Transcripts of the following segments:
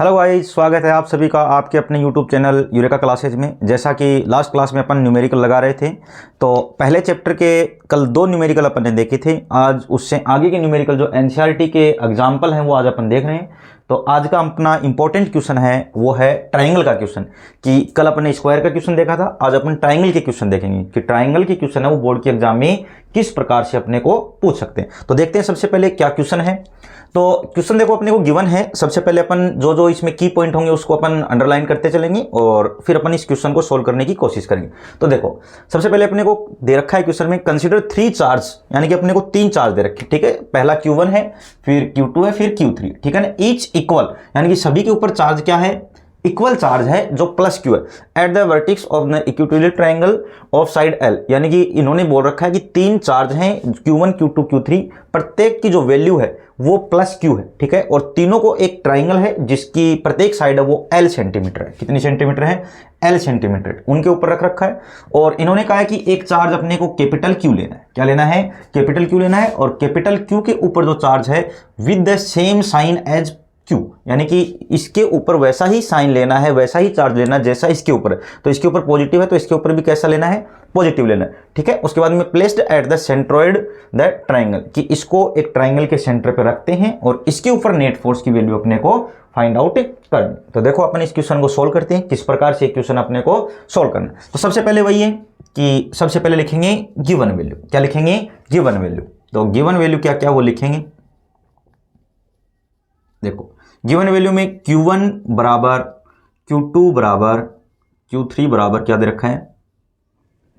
Hello guys, स्वागत है आप सभी का आपके अपने यूट्यूब चैनल यूरेका क्लासेज में। जैसा कि लास्ट क्लास में अपन न्यूमेरिकल लगा रहे थे, तो पहले चैप्टर के कल 2 न्यूमेरिकल अपन ने देखे थे। आज उससे आगे के न्यूमेरिकल जो एनसीईआरटी के एग्जाम्पल हैं वो आज अपन देख रहे हैं। तो आज का अपना इंपॉर्टेंट क्वेश्चन है वो है ट्राइंगल का क्वेश्चन। कि कल अपन ने स्क्वायर का क्वेश्चन देखा था, आज अपन ट्राइंगल के क्वेश्चन देखेंगे कि ट्राइंगल के क्वेश्चन है वो बोर्ड के एग्जाम में किस प्रकार से अपने को पूछ सकते हैं। तो देखते हैं सबसे पहले क्या क्वेश्चन है। तो क्वेश्चन देखो अपने को गिवन है। सबसे पहले अपन जो जो इसमें की पॉइंट होंगे उसको अपन अंडरलाइन करते चलेंगे और फिर अपन इस क्वेश्चन को सोल्व करने की कोशिश करेंगे। तो देखो सबसे पहले अपने को दे रखा है क्वेश्चन में कंसीडर 3 चार्ज, यानी कि अपने को 3 चार्ज दे रखे। ठीक है, पहला Q1 है, फिर Q2 है, फिर Q3। ठीक है ना, ईच इक्वल, यानी कि सभी के ऊपर चार्ज क्या है, इक्वल चार्ज है जो प्लस क्यू है eight the vertex of the equatorial triangle of side L. यानी कि इन्होंने बोल रखा है कि 3 चार्ज हैं Q1 Q2 Q3, प्रत्येक की जो वैल्यू है वो प्लस क्यू है। ठीक है, और तीनों को एक ट्राइंगल है जिसकी प्रत्येक साइड है वो L सेंटीमीटर है। कितनी सेंटीमीटर है? L सेंटीमीटर उनके ऊपर रख रखा है। और इन्होंने कहा है कि एक चार्ज अपने को कैपिटल क्यू लेना है। क्या लेना है? कैपिटल क्यू लेना है। और कैपिटल क्यू के ऊपर जो चार्ज है with the same sign as Q, यानी कि इसके ऊपर वैसा ही साइन लेना है, वैसा ही चार्ज लेना है जैसा इसके ऊपर है। तो इसके ऊपर पॉजिटिव है तो इसके ऊपर भी कैसा लेना है? पॉजिटिव लेना है। ठीक है, उसके बाद में placed at the centroid the triangle, कि इसको एक ट्राइंगल के सेंटर पे रखते हैं और इसके ऊपर नेट फोर्स की वैल्यू अपने को फाइंड आउट करनी। तो देखो अपन इस क्वेश्चन को सोल्व करते हैं, किस प्रकार से क्वेश्चन अपने को सोल्व करना। तो सबसे पहले वही है कि सबसे पहले लिखेंगे गिवन वैल्यू। क्या लिखेंगे? Given value. तो गिवन वैल्यू क्या क्या वो लिखेंगे। देखो गिवन वैल्यू में Q1 बराबर Q2 बराबर Q3 बराबर क्या दे रखा है?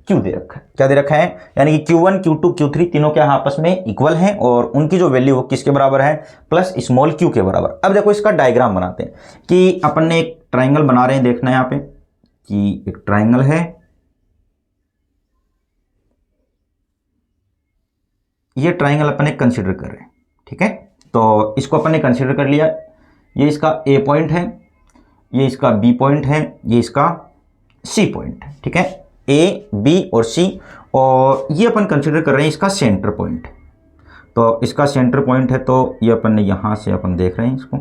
Q दे रखा है। क्या दे रखा है? यानी कि Q1 Q2 Q3 तीनों के आपस में इक्वल हैं और उनकी जो वैल्यू वो किसके बराबर है? प्लस स्मॉल q के बराबर। अब देखो इसका डायग्राम बनाते हैं कि अपन ने एक ट्राइंगल बना रहे हैं। देखना है यहाँ पे कि एक ट्राइंगल है, ये ट्राइंगल अपन ने कंसिडर कर रहे हैं। ठीक है, तो इसको अपन ने कंसिडर कर लिया। ये इसका A पॉइंट है, ये इसका B पॉइंट है, ये इसका C पॉइंट है। ठीक है, A, B और C, और ये अपन कंसिडर कर रहे हैं इसका सेंटर पॉइंट। तो इसका सेंटर पॉइंट है तो ये अपन ने यहां से अपन देख रहे हैं इसको।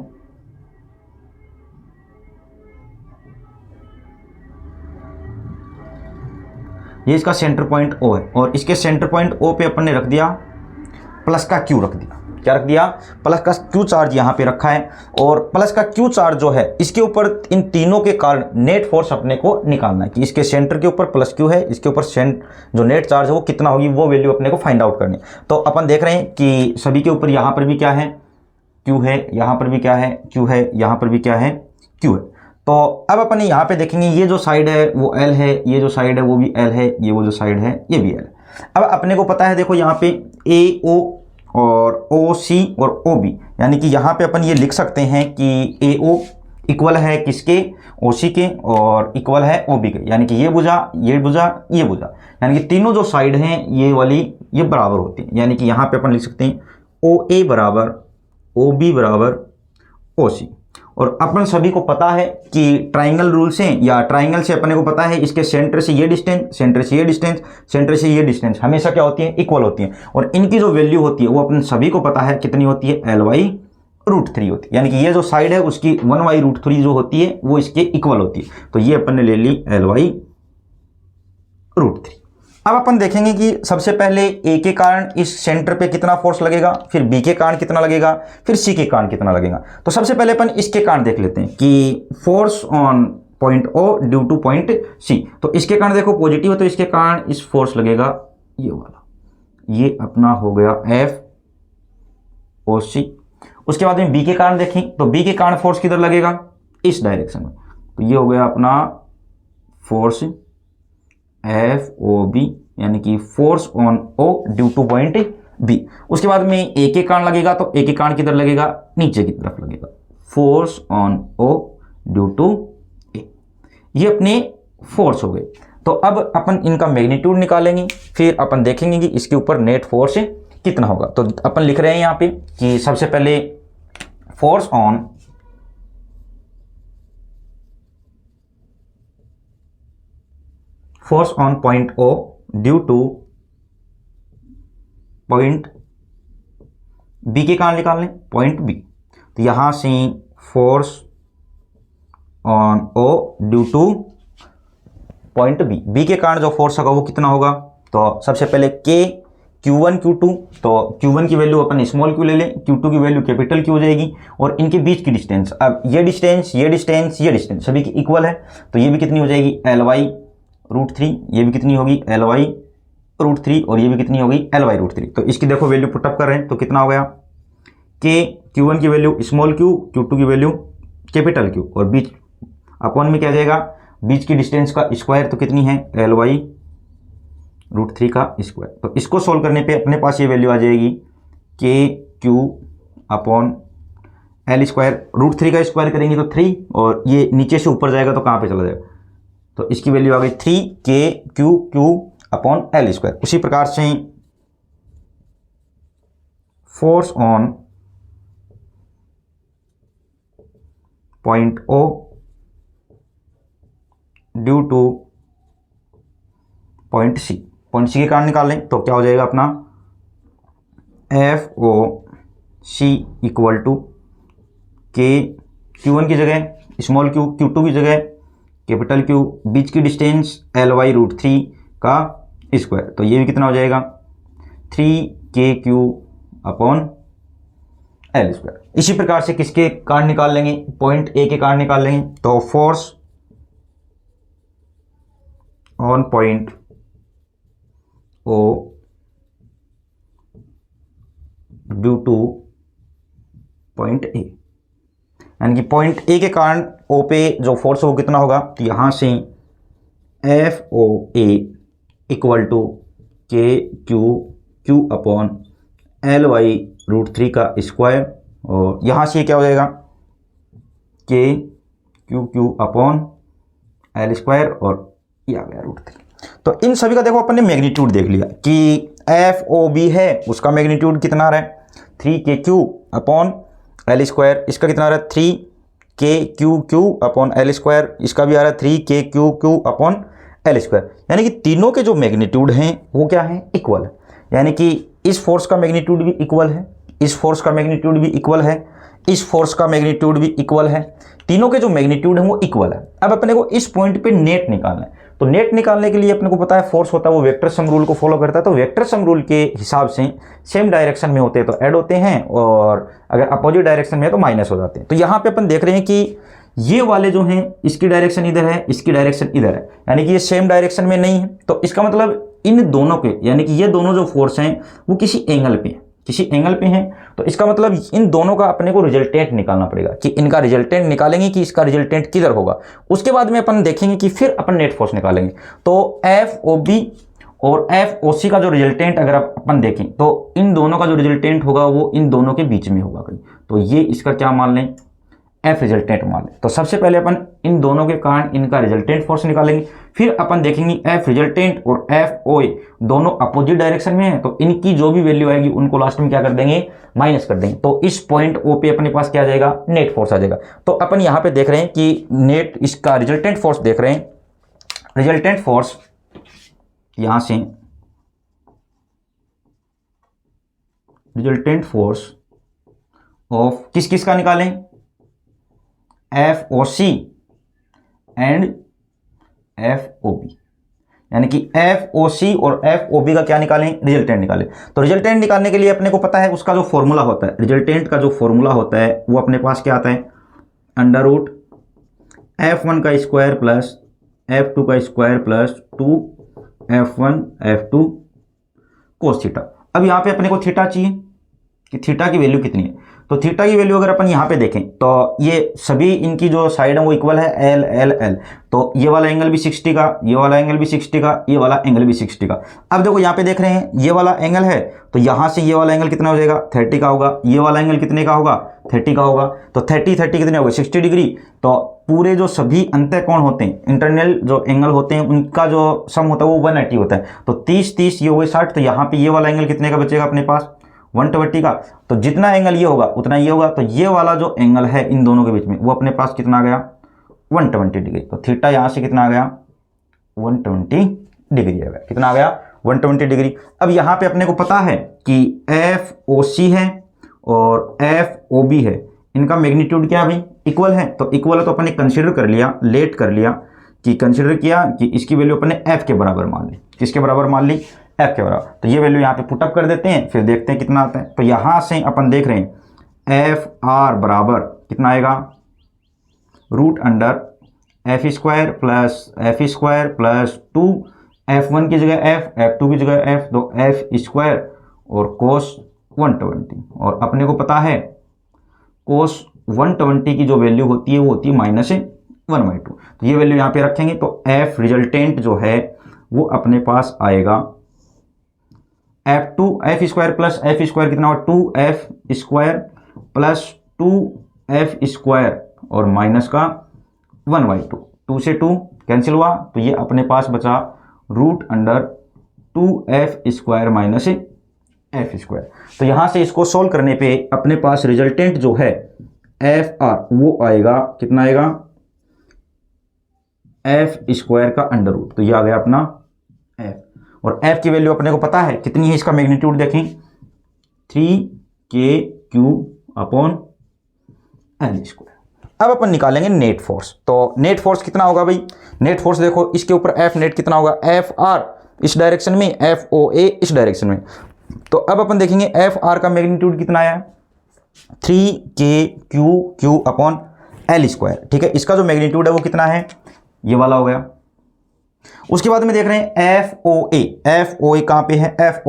ये इसका सेंटर पॉइंट O है और इसके सेंटर पॉइंट O पे अपन ने रख दिया प्लस का Q रख दिया। क्या रख दिया? प्लस का Q चार्ज यहाँ पे रखा है। और प्लस का Q चार्ज जो है इसके ऊपर इन तीनों के कारण नेट फोर्स अपने को निकालना है कि इसके सेंटर के ऊपर प्लस Q है, इसके ऊपर जो नेट चार्ज है वो कितना होगी, वो वैल्यू अपने को फाइंड आउट करनी। तो अपन देख रहे हैं कि सभी के ऊपर यहाँ पर भी क्या है? Q है, यहाँ पर भी क्या है? Q है, यहाँ पर भी क्या है? Q है। तो अब अपन यहाँ पे देखेंगे ये जो साइड है वो L है, ये जो साइड है वो भी L है, ये वो जो साइड है ये भी L है। अब अपने को पता है, देखो यहाँ पे AO और OC और OB, यानी कि यहाँ पे अपन ये लिख सकते हैं कि AO इक्वल है किसके? OC के, और इक्वल है OB के। यानी कि ये भुजा, ये भुजा, ये भुजा, यानी कि तीनों जो साइड हैं ये वाली ये बराबर होती है। यानी कि यहाँ पे अपन लिख सकते हैं OA बराबर OB बराबर OC। और अपन सभी को पता है कि ट्राइंगल रूल से या ट्राइंगल से अपने को पता है इसके सेंटर से ये डिस्टेंस, सेंटर से ये डिस्टेंस, सेंटर से ये डिस्टेंस हमेशा क्या होती है? इक्वल होती है। और इनकी जो वैल्यू होती है वो अपन सभी को पता है कितनी होती है? L/√3 होती है। यानी कि ये जो साइड है उसकी 1/√3 जो होती है वो इसके इक्वल होती है। तो ये अपन ने ले ली L/√3। अब अपन देखेंगे कि सबसे पहले A के कारण इस सेंटर पे कितना फोर्स लगेगा, फिर B के कारण कितना लगेगा, फिर C के कारण कितना लगेगा। तो सबसे पहले अपन इसके कारण देख लेते हैं कि force on point O due to point C। तो इसके कारण देखो पॉजिटिव है तो इसके कारण इस फोर्स लगेगा ये वाला, ये अपना हो गया FOC। उसके बाद में B के कारण देखें तो B के कारण फोर्स किधर लगेगा? इस डायरेक्शन में। तो ये हो गया अपना फोर्स FOB, यानी कि force on O due to point B। उसके बाद में A के कारण लगेगा तो A के कारण किधर लगेगा? नीचे की तरफ लगेगा, force on O due to A। ये अपने फोर्स हो गए। तो अब अपन इनका मैग्नीट्यूड निकालेंगे, फिर अपन देखेंगे कि इसके ऊपर नेट फोर्स कितना होगा। तो अपन लिख रहे हैं यहाँ पे कि सबसे पहले force on point O due to point B के कारण निकाल लें, पॉइंट B। तो यहां से force on O due to point B. B के कारण जो फोर्स होगा वो कितना होगा, तो सबसे पहले के Q1 Q2, तो Q1 की वैल्यू अपन स्मॉल क्यू ले लें, Q2 की वैल्यू कैपिटल क्यू हो जाएगी, और इनके बीच की डिस्टेंस, अब ये डिस्टेंस ये डिस्टेंस ये डिस्टेंस सभी की इक्वल है, तो ये भी कितनी हो जाएगी Ly√3, ये भी कितनी होगी Ly√3, और ये भी कितनी होगी Ly√3। तो इसकी देखो वैल्यू पुटअप कर रहे हैं तो कितना हो गया, के Q1 की वैल्यू स्मॉल क्यू, Q2 की वैल्यू कैपिटल क्यू, और बीच अपॉन में क्या आ जाएगा, बीच की डिस्टेंस का स्क्वायर, तो कितनी है Ly√3 का स्क्वायर। तो इसको सोल्व करने पे अपने पास ये वैल्यू आ जाएगी KQ/L²। √3 का स्क्वायर करेंगे तो 3, और ये नीचे से ऊपर जाएगा तो कहाँ पे चला जाएगा, तो इसकी वैल्यू आ गई 3KQQ/L²। उसी प्रकार से force on point O due to point C के कारण निकालें तो क्या हो जाएगा अपना FOC इक्वल टू के Q1 की जगह स्मॉल क्यू, Q2 की जगह कैपिटल क्यू, बीच की डिस्टेंस Ly√3 का स्क्वायर, तो ये भी कितना हो जाएगा 3KQ/L²। इसी प्रकार से किसके कारण निकाल लेंगे, पॉइंट A के कारण निकाल लेंगे, तो force on point O due to point A, यानी कि पॉइंट A के कारण O पे जो फोर्स है वो कितना होगा, तो यहाँ से FOA इक्वल टू KQQ/Ly√3 का स्क्वायर, और यहाँ से क्या हो जाएगा KQQ/L², और ये आ गया √3। तो इन सभी का देखो अपन ने मैग्नीट्यूड देख लिया कि FOB है उसका मैग्नीट्यूड कितना आ रहा है 3KQ/L², इसका कितना आ रहा है 3KQQ/L², इसका भी आ रहा है 3KQQ/L², यानी कि तीनों के जो मैग्नीट्यूड हैं वो क्या है, इक्वल है। यानी कि इस फोर्स का मैग्नीट्यूड भी इक्वल है, इस फोर्स का मैग्नीट्यूड भी इक्वल है, इस फोर्स का मैग्नीट्यूड भी इक्वल है, तीनों के जो मैग्नीट्यूड है वो इक्वल है। अब अपने को इस पॉइंट पे नेट निकालना है, तो नेट निकालने के लिए अपने को पता है फोर्स होता है वो वेक्टर सम रूल को फॉलो करता है, तो वेक्टर सम रूल के हिसाब से सेम डायरेक्शन में होते हैं तो ऐड होते हैं, और अगर अपोजिट डायरेक्शन में है तो माइनस हो जाते हैं। तो यहाँ पे अपन देख रहे हैं कि ये वाले जो हैं इसकी डायरेक्शन इधर है, इसकी डायरेक्शन इधर है, यानी कि ये सेम डायरेक्शन में नहीं है, तो इसका मतलब इन दोनों के, यानी कि ये दोनों जो फोर्स हैं वो किसी एंगल पे हैं, किसी एंगल पे हैं, तो इसका मतलब इन दोनों का अपने को रिजल्टेंट निकालना पड़ेगा कि इनका रिजल्टेंट निकालेंगे कि इसका रिजल्टेंट किधर होगा। उसके बाद में अपन देखेंगे कि फिर अपन नेट फोर्स निकालेंगे। तो FOB और FOC का जो रिजल्टेंट अगर अपन देखें तो इन दोनों का जो रिजल्टेंट होगा वो इन दोनों के बीच में होगा कहीं, तो ये इसका क्या मान लें, F रिजल्टेंट मान लें। तो सबसे पहले अपन इन दोनों के कारण इनका रिजल्टेंट फोर्स निकालेंगे, फिर अपन देखेंगे F रिजल्टेंट और FOA दोनों अपोजिट डायरेक्शन में है, तो इनकी जो भी वैल्यू आएगी उनको लास्ट में क्या कर देंगे, माइनस कर देंगे, तो इस पॉइंट O पे अपने पास क्या आ जाएगा, नेट फोर्स आ जाएगा। तो अपन यहाँ पे देख रहे हैं कि नेट इसका रिजल्टेंट फोर्स देख रहे हैं, रिजल्टेंट फोर्स यहाँ से रिजल्टेंट फोर्स ऑफ किस किस का निकालें, FOC एंड FOB, यानी कि FOC और FOB का क्या निकालें, रिजल्टेंट निकालें। तो रिजल्टेंट निकालने के लिए अपने को पता है उसका जो फॉर्मूला होता है, रिजल्टेंट का जो फॉर्मूला होता है वो अपने पास क्या आता है, √F1 का स्क्वायर प्लस F2 का square plus 2F1 F2 cos theta. अब यहाँ पे अपने को थीटा चाहिए कि थीटा की वैल्यू कितनी है, तो थीटा की वैल्यू अगर अपन यहाँ पे देखें तो ये सभी इनकी जो साइड है वो इक्वल है L L L, तो ये वाला एंगल भी 60 का, ये वाला एंगल भी 60 का, ये वाला एंगल भी 60 का। अब देखो यहाँ पे देख रहे हैं ये वाला एंगल है, तो यहाँ से ये वाला एंगल कितना हो जाएगा, 30 का होगा, ये वाला एंगल कितने का होगा, 30 का होगा, तो 30 30 कितने हो गए, 60 डिग्री। तो पूरे जो सभी अंतःकोण होते हैं, इंटरनल जो एंगल होते हैं उनका जो सम होता है वो 180 होता है, तो 30 30 ये हो गए 60, तो यहाँ पे ये वाला एंगल कितने का बचेगा अपने पास, 120 का। तो जितना एंगल ये होगा उतना ये होगा, तो ये वाला जो एंगल है इन दोनों के बीच में वो अपने पास कितना आ गया, 120 डिग्री। तो थीटा यहाँ से कितना आ गया, 120 डिग्री आ गया, कितना आ गया, 120 डिग्री। अब यहाँ पे अपने को पता है कि FOC है और FOB है, इनका मैग्नीट्यूड क्या है भाई, इक्वल है। तो इक्वल है तो अपन ने कंसीडर कर लिया, लेट कर लिया कि कंसीडर किया कि इसकी वैल्यू अपन ने एफ के बराबर मान ली। किसके बराबर मान ली, एफ के बराबर। तो ये वैल्यू यहाँ पे पुटअप कर देते हैं, फिर देखते हैं कितना आता है। तो यहाँ से अपन देख रहे हैं एफ आर बराबर कितना आएगा, root under F square plus 2 F1 की जगह एफ, F2 की जगह एफ, तो एफ स्क्वायर और कोस 120। और अपने को पता है कोस 120 की जो वैल्यू होती है वो होती है -1/2। तो ये वैल्यू यहाँ पे रखेंगे तो एफ रिजल्टेंट जो है वो अपने पास आएगा F square plus F square कितना होगा, 2f square plus 2f square और माइनस का 1/2। 2 से 2 कैंसिल हुआ तो ये अपने पास बचा root under 2f square minus F square. तो यहां से इसको सोल्व करने पे अपने पास रिजल्टेंट जो है एफ आर वो आएगा कितना आएगा, एफ स्क्वायर का अंडर रूट। तो ये आ गया अपना एफ, और एफ की वैल्यू अपने को पता है कितनी है, इसका मैग्नीट्यूड देखें 3kq/L²। अब अपन निकालेंगे नेट फोर्स। तो नेट फोर्स कितना होगा भाई, नेट फोर्स देखो इसके ऊपर एफ नेट कितना होगा, एफ आर इस डायरेक्शन में, एफ ओ ए इस डायरेक्शन में। तो अब अपन देखेंगे एफ आर का मैग्नीट्यूड कितना आया, 3kq/L²। ठीक है, इसका जो मैग्नीट्यूड है वो कितना है, ये वाला हो गया। उसके बाद में देख रहे हैं एफ ओ ए कहां पे है, एफ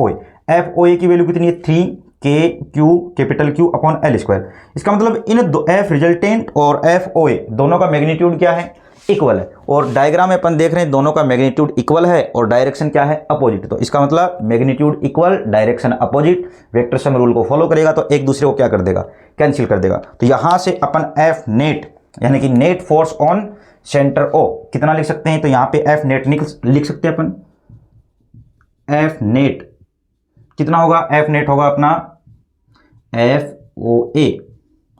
ओ ए की वैल्यू कितनी है, 3kq/L²। इसका मतलब इन दो एफ रिजल्टेंट और एफ ओ ए दोनों का मैग्नीट्यूड क्या है, इक्वल है। और डायग्राम में अपन देख रहे हैं दोनों का मैग्नीट्यूड इक्वल है और डायरेक्शन क्या है, अपोजिट। तो इसका मतलब magnitude equal, direction opposite, vector sum rule को फॉलो करेगा तो एक दूसरे को क्या कर देगा, कैंसिल कर देगा। तो यहां से अपन एफ नेट यानी कि net force on centre O कितना लिख सकते हैं, तो यहां पे एफ नेट लिख सकते हैं अपन। एफ नेट कितना होगा, एफ नेट होगा अपना एफ ओ ए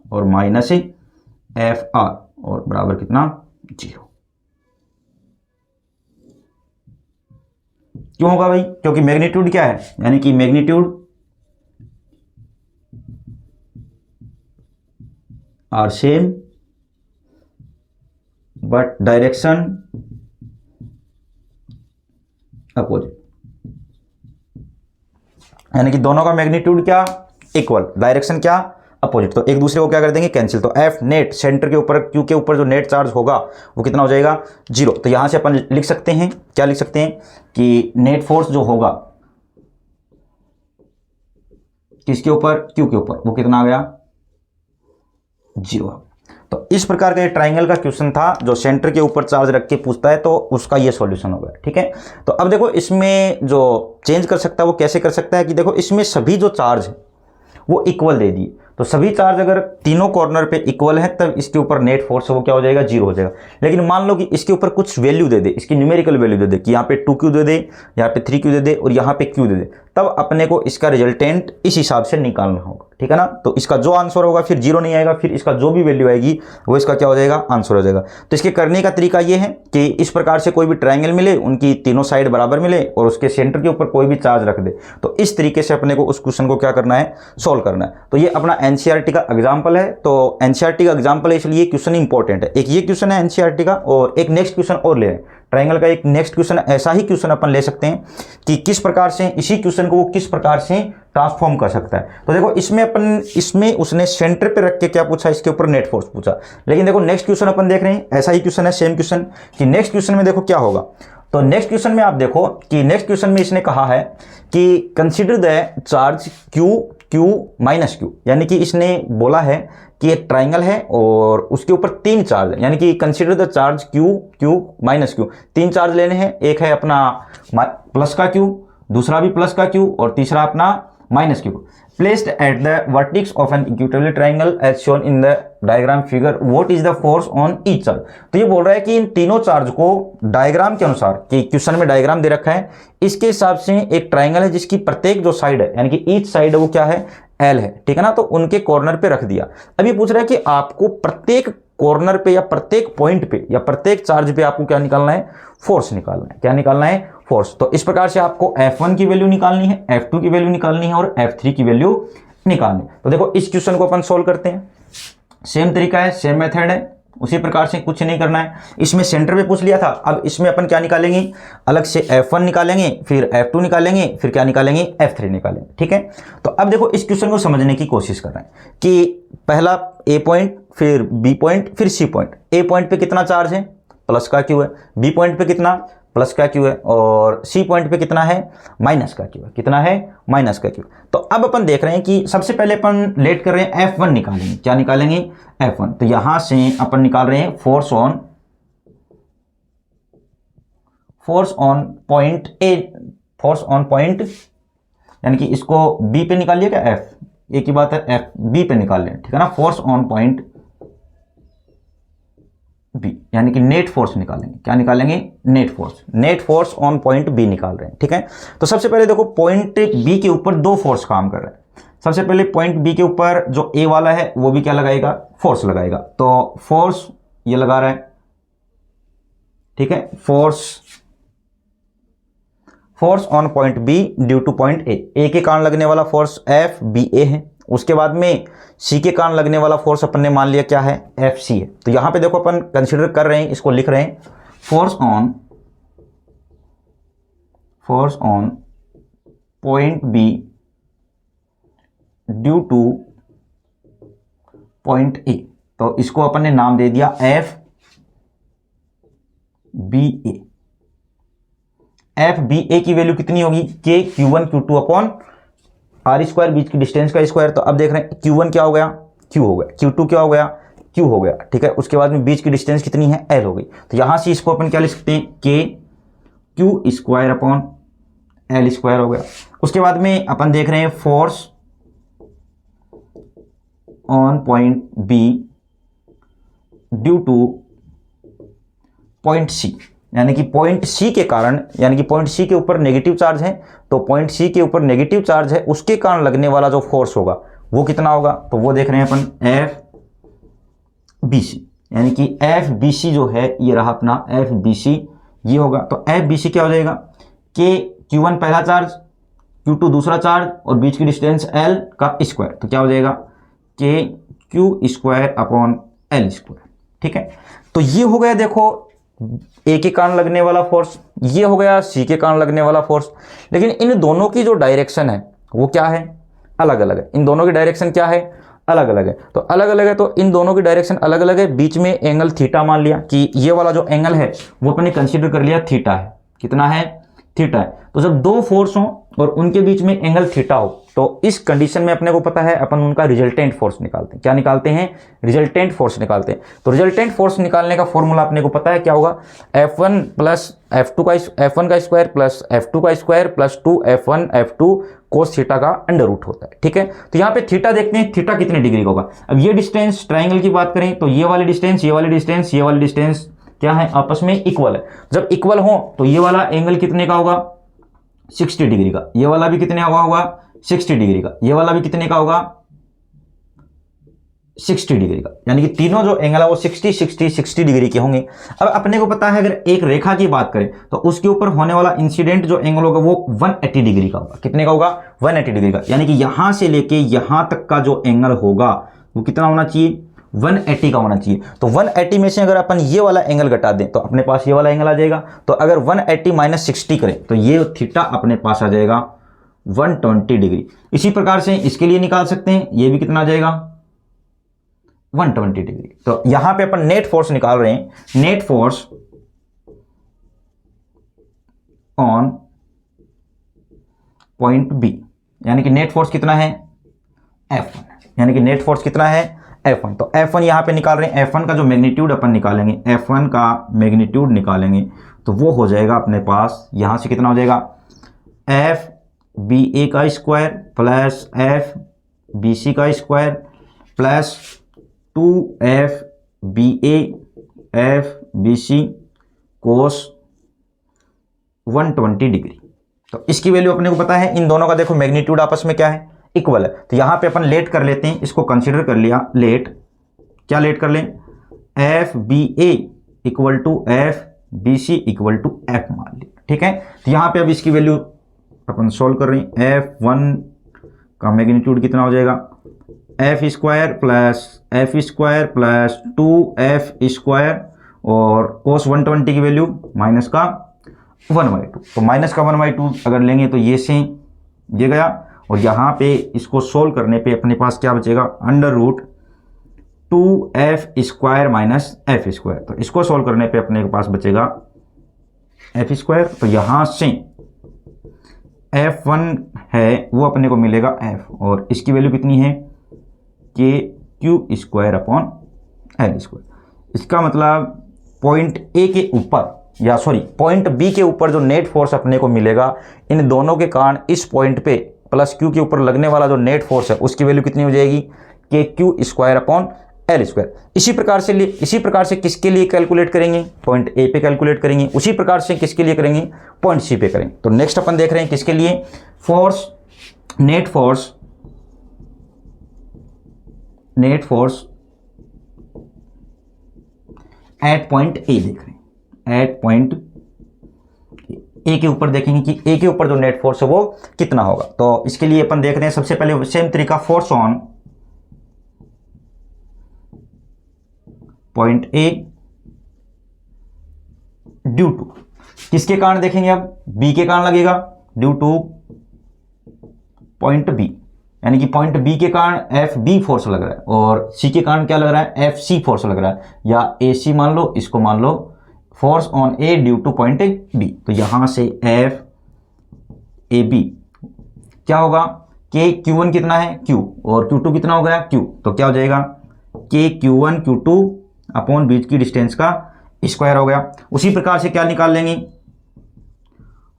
और माइनस एफ आर और बराबर कितना, 0। क्यों होगा भाई, क्योंकि मैग्नीट्यूड क्या है, यानी कि magnitude are same but direction opposite, यानी कि दोनों का मैग्नीट्यूड क्या, इक्वल, डायरेक्शन क्या, अपोजिट। तो एक दूसरे को क्या कर देंगे, कैंसिल। तो एफ नेट सेंटर के ऊपर, क्यू के ऊपर जो नेट चार्ज होगा वो कितना हो जाएगा, 0। तो यहां से अपन लिख सकते हैं, क्या लिख सकते हैं कि नेट फोर्स जो होगा किसके ऊपर, क्यू के ऊपर, वो कितना आ गया, 0। तो इस प्रकार का ये ट्राइंगल का क्वेश्चन था जो सेंटर के ऊपर चार्ज रख के पूछता है, तो उसका ये सॉल्यूशन होगा। ठीक है, तो अब देखो इसमें जो चेंज कर सकता है वो कैसे कर सकता है कि देखो इसमें सभी जो चार्ज है वो इक्वल दे दिए। तो सभी चार्ज अगर तीनों कॉर्नर पे इक्वल है तब इसके ऊपर नेट फोर्स है वो क्या हो जाएगा, 0 हो जाएगा। लेकिन मान लो कि इसके ऊपर कुछ वैल्यू दे दे, इसकी न्यूमेरिकल वैल्यू दे दे कि यहाँ पे 2q दे दे, यहाँ पे 3q दे दे और यहाँ पे q दे दे, तब अपने को इसका रिजल्टेंट इस हिसाब से निकालना होगा। ठीक है ना, तो इसका जो आंसर होगा फिर 0 नहीं आएगा, फिर इसका जो भी वैल्यू आएगी वो इसका क्या हो जाएगा, आंसर हो जाएगा। तो इसके करने का तरीका ये है कि इस प्रकार से कोई भी ट्राइंगल मिले, उनकी तीनों साइड बराबर मिले और उसके सेंटर के ऊपर कोई भी चार्ज रख दे, तो इस तरीके से अपने को उस क्वेश्चन को क्या करना है, सोल्व करना है। तो ये अपना एनसीईआरटी का एग्जाम्पल है। तो एनसीईआरटी का एग्जाम्पल है इसलिए क्वेश्चन इंपॉर्टेंट है। एक ये क्वेश्चन है एनसीईआरटी का और एक नेक्स्ट क्वेश्चन और ले रहे हैं ट्राइंगल का। एक नेक्स्ट क्वेश्चन ऐसा ही क्वेश्चन अपन ले सकते हैं कि किस प्रकार से इसी क्वेश्चन को वो किस प्रकार से ट्रांसफॉर्म कर सकता है। तो देखो इसमें उसने सेंटर पे रख के क्या पूछा, इसके ऊपर नेट फोर्स पूछा। लेकिन देखो नेक्स्ट क्वेश्चन अपन देख रहे हैं ऐसा ही क्वेश्चन है, सेम क्वेश्चन, कि नेक्स्ट क्वेश्चन में देखो क्या होगा। तो नेक्स्ट क्वेश्चन में आप देखो कि नेक्स्ट क्वेश्चन में इसने कहा है कि consider the charge q -q, यानी कि इसने बोला है कि एक ट्राइंगल है और उसके ऊपर 3 चार्ज है, यानी कि consider the charge q -q, 3 charge लेने हैं। एक है अपना प्लस का q, दूसरा भी प्लस का q और तीसरा अपना -q, placed at the vertex of an equatorial triangle as shown in the diagram figure, what is the force on each charge. तो ये बोल रहा है कि इन तीनों चार्ज को डायग्राम के अनुसार, कि क्वेश्चन में डायग्राम दे रखा है, इसके हिसाब से एक ट्राइंगल है जिसकी प्रत्येक जो साइड है यानी कि ईच साइड है वो क्या है, L है। ठीक है ना, तो उनके कॉर्नर पे रख दिया। अब ये पूछ रहा है कि आपको प्रत्येक कॉर्नर पे या प्रत्येक पॉइंट पे या प्रत्येक चार्ज पे आपको क्या निकालना है, फोर्स निकालना है। क्या निकालना है, फोर्स। तो इस प्रकार से आपको F1 की वैल्यू निकालनी है, F2 की वैल्यू निकालनी है और F3 की वैल्यू निकालनी है। तो देखो इस क्वेश्चन को अपन सोल्व करते हैं। सेम तरीका है, सेम मेथड है, उसी प्रकार से कुछ नहीं करना है। इसमें सेंटर पे पूछ लिया था, अब इसमें अपन क्या निकालेंगे, अलग से F1 निकालेंगे, फिर F2 निकालेंगे, फिर क्या निकालेंगे, F3 निकालेंगे। ठीक है, तो अब देखो इस क्वेश्चन को समझने की कोशिश कर रहे हैं कि पहला A पॉइंट, फिर B पॉइंट, फिर C पॉइंट। A पॉइंट पे कितना चार्ज है, प्लस का क्यू है, B पॉइंट पे कितना, प्लस का क्यू है, और सी पॉइंट पे कितना है, माइनस का क्यू है। कितना है, माइनस का क्यू। तो अब अपन देख रहे हैं कि सबसे पहले अपन लेट कर रहे हैं F1 निकालेंगे। क्या निकालेंगे, F1। तो यहां से अपन निकाल रहे हैं force on point A, force on point, यानी कि इसको B पे निकालिए क्या, F, एक ही बात है, F B पे निकाल लें। ठीक है ना, फोर्स ऑन पॉइंट बी, यानी कि नेट फोर्स निकालेंगे। क्या निकालेंगे, net force on point B निकाल रहे हैं। ठीक है, तो सबसे पहले देखो पॉइंट बी के ऊपर दो फोर्स काम कर रहे हैं। सबसे पहले पॉइंट बी के ऊपर जो ए वाला है वो भी क्या लगाएगा, फोर्स लगाएगा। तो फोर्स ये लगा रहा है। ठीक है, force on point B due to point ए के कारण लगने वाला फोर्स एफ बी ए है। उसके बाद में सी के कारण लगने वाला फोर्स अपन ने मान लिया क्या है, एफ सी है। तो यहां पे देखो अपन कंसीडर कर रहे हैं, इसको लिख रहे हैं force on point B due to point ए। तो इसको अपन ने नाम दे दिया F B A. F B ए की वैल्यू कितनी होगी, के Q1 Q2 upon are square, बीच की डिस्टेंस का स्क्वायर। तो अब देख रहे हैं Q1 क्या हो गया, Q हो गया, Q2 क्या हो गया, Q हो गया। ठीक है, उसके बाद में बीच की डिस्टेंस कितनी है, L हो गई। तो यहां से इसको अपन क्या लिख सकते हैं, K Q square upon L square हो गया। उसके बाद में अपन देख रहे हैं force on point B due to point C, यानी कि पॉइंट सी के कारण, यानी कि पॉइंट सी के ऊपर नेगेटिव चार्ज है, तो पॉइंट सी के ऊपर नेगेटिव चार्ज है, उसके कारण लगने वाला जो फोर्स होगा वो कितना होगा। तो वो देख रहे हैं अपन एफ बी सी, यानी कि एफ बी सी जो है ये रहा अपना एफ बी सी, ये होगा। तो एफ बी सी क्या हो जाएगा, के Q1 पहला चार्ज, Q2 दूसरा चार्ज, और बीच की डिस्टेंस L का स्क्वायर। तो क्या हो जाएगा, के Q square upon L square. ठीक है, तो ये हो गया देखो ए के कारण लगने वाला फोर्स, ये हो गया सी के कारण लगने वाला फोर्स। लेकिन इन दोनों की जो डायरेक्शन है वो क्या है, अलग अलग है। इन दोनों की डायरेक्शन क्या है, अलग अलग है। तो अलग अलग है, तो इन दोनों की डायरेक्शन अलग अलग है। बीच में एंगल थीटा मान लिया कि ये वाला जो एंगल है वो अपने कंसीडर कर लिया थीटा है। कितना है, थीटा है। तो जब दो फोर्स हो और उनके बीच में एंगल थीटा हो, तो इस कंडीशन में अपने को पता है अपन उनका रिजल्टेंट फोर्स निकालते हैं। क्या निकालते हैं, रिजल्टेंट फोर्स निकालते हैं। तो रिजल्टेंट फोर्स निकालने का फॉर्मूला अपने को पता है क्या होगा, F1 प्लस F1 का स्क्वायर प्लस F2 का square plus 2F1 F2 cos theta का अंडर रूट होता है। ठीक है, तो यहाँ पे थीटा देखते हैं, थीटा कितने डिग्री का होगा। अब ये डिस्टेंस ट्राइंगल की बात करें तो ये वाली डिस्टेंस, ये वाली डिस्टेंस, ये वाली डिस्टेंस क्या है, आपस में इक्वल है। जब इक्वल हो तो ये वाला एंगल कितने का होगा, 60 डिग्री का। ये वाला भी कितने का होगा, 60 डिग्री का। ये वाला भी कितने का होगा, 60 डिग्री का। यानी कि तीनों जो एंगल है वो 60 डिग्री के होंगे। अब अपने को पता है अगर एक रेखा की बात करें तो उसके ऊपर होने वाला इंसिडेंट जो एंगल होगा वो 180 डिग्री का होगा। कितने का होगा, 180 डिग्री का। यानी कि यहां से लेके यहां तक का जो एंगल होगा वो कितना होना चाहिए, 180 का होना चाहिए। तो 180 में से अगर अपन ये वाला एंगल घटा दें तो अपने पास ये वाला एंगल आ जाएगा। तो अगर 180 माइनस 60 करें तो ये थीटा अपने पास आ जाएगा 120 डिग्री। इसी प्रकार से इसके लिए निकाल सकते हैं, ये भी कितना आ जाएगा, 120 डिग्री। तो यहां पे अपन नेट फोर्स निकाल रहे हैं, net force on point B, यानी कि नेट फोर्स कितना है, F1, यानी कि नेट फोर्स कितना है, F1। तो F1 यहां पे निकाल रहे हैं, F1 का जो मैग्नीट्यूड अपन निकालेंगे, F1 का मैग्नीट्यूड निकालेंगे तो वो हो जाएगा अपने पास, यहां से कितना हो जाएगा, एफ बी ए का square plus F B C का square plus 2F B A F B C cos 120 degree. तो इसकी वैल्यू अपने को पता है, इन दोनों का देखो मैग्नीट्यूड आपस में क्या है, इक्वल है। तो यहां पे अपन लेट कर लेते हैं, इसको कंसीडर कर लिया लेट। क्या लेट कर लें, F B A equal to F B C equal to F मान लिया। ठीक है, तो यहां पे अब इसकी वैल्यू अपन सोल्व कर रहे हैं। F1 का मैग्नीट्यूड कितना हो जाएगा, एफ स्क्वायर प्लस 2f² और कोस 120 की वैल्यू माइनस का 1/2। तो माइनस का 1/2 अगर लेंगे तो ये से ये गया, और यहाँ पे इसको सोल्व करने पे अपने पास क्या बचेगा, √2f² माइनस f²। तो इसको सोल्व करने पे अपने के पास बचेगा f²। तो यहाँ से f1 है वो अपने को मिलेगा f, और इसकी वैल्यू कितनी है kq²/L²। इसका मतलब पॉइंट ए के ऊपर या सॉरी पॉइंट बी के ऊपर जो नेट फोर्स अपने को मिलेगा, इन दोनों के कारण इस पॉइंट पे प्लस क्यू के ऊपर लगने वाला जो नेट फोर्स है उसकी वैल्यू कितनी हो जाएगी kq²/L²। इसी प्रकार से किसके लिए कैलकुलेट करेंगे, पॉइंट ए पे कैलकुलेट करेंगे, उसी प्रकार से किसके लिए करेंगे, पॉइंट सी पे करेंगे। तो नेक्स्ट अपन देख रहे हैं किसके लिए, net force at point A देख रहे हैं, एट पॉइंट ए के ऊपर देखेंगे कि ए के ऊपर जो नेट फोर्स है वो कितना होगा। तो इसके लिए अपन देख रहे हैं सबसे पहले सेम तरीका, force on point A due to किसके कारण देखेंगे, अब बी के कारण लगेगा, ड्यू टू पॉइंट बी, यानी कि पॉइंट बी के कारण एफ बी फोर्स लग रहा है, और सी के कारण क्या लग रहा है, एफ सी फोर्स लग रहा है, या ए सी मान लो, इसको मान लो force on A due to point B. तो यहां से एफ ए बी क्या होगा, के Q1 कितना है Q, और Q2 कितना हो गया Q। तो क्या हो जाएगा के Q1 Q2 अपॉन बीच की डिस्टेंस का स्क्वायर हो गया। उसी प्रकार से क्या निकाल लेंगे,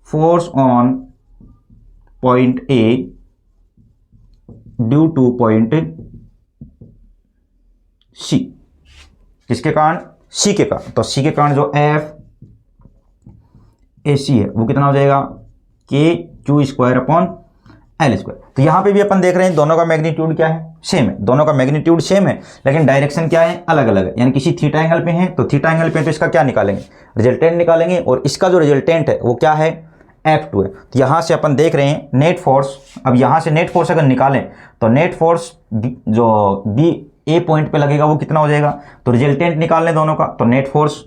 force on point A due to point C, किसके कारण, सी के कारण। तो सी के कारण जो एफ ए सी है वो कितना हो जाएगा kq²/L²। तो यहां पे भी अपन देख रहे हैं दोनों का मैग्नीट्यूड क्या है, सेम है, दोनों का मैग्नीट्यूड सेम है, लेकिन डायरेक्शन क्या है, अलग अलग है। यानी किसी थीटा एंगल पे है तो थीटा एंगल पे तो इसका क्या निकालेंगे, रिजल्टेंट निकालेंगे, और इसका जो रिजल्टेंट है वो क्या है, F2 है। तो यहां से अपन देख रहे हैं नेट फोर्स, अब यहां से नेट फोर्स अगर निकालें तो नेट फोर्स जो बी ए पॉइंट पे लगेगा वो कितना हो जाएगा। तो रिजल्टेंट निकाल लें दोनों का, तो नेट फोर्स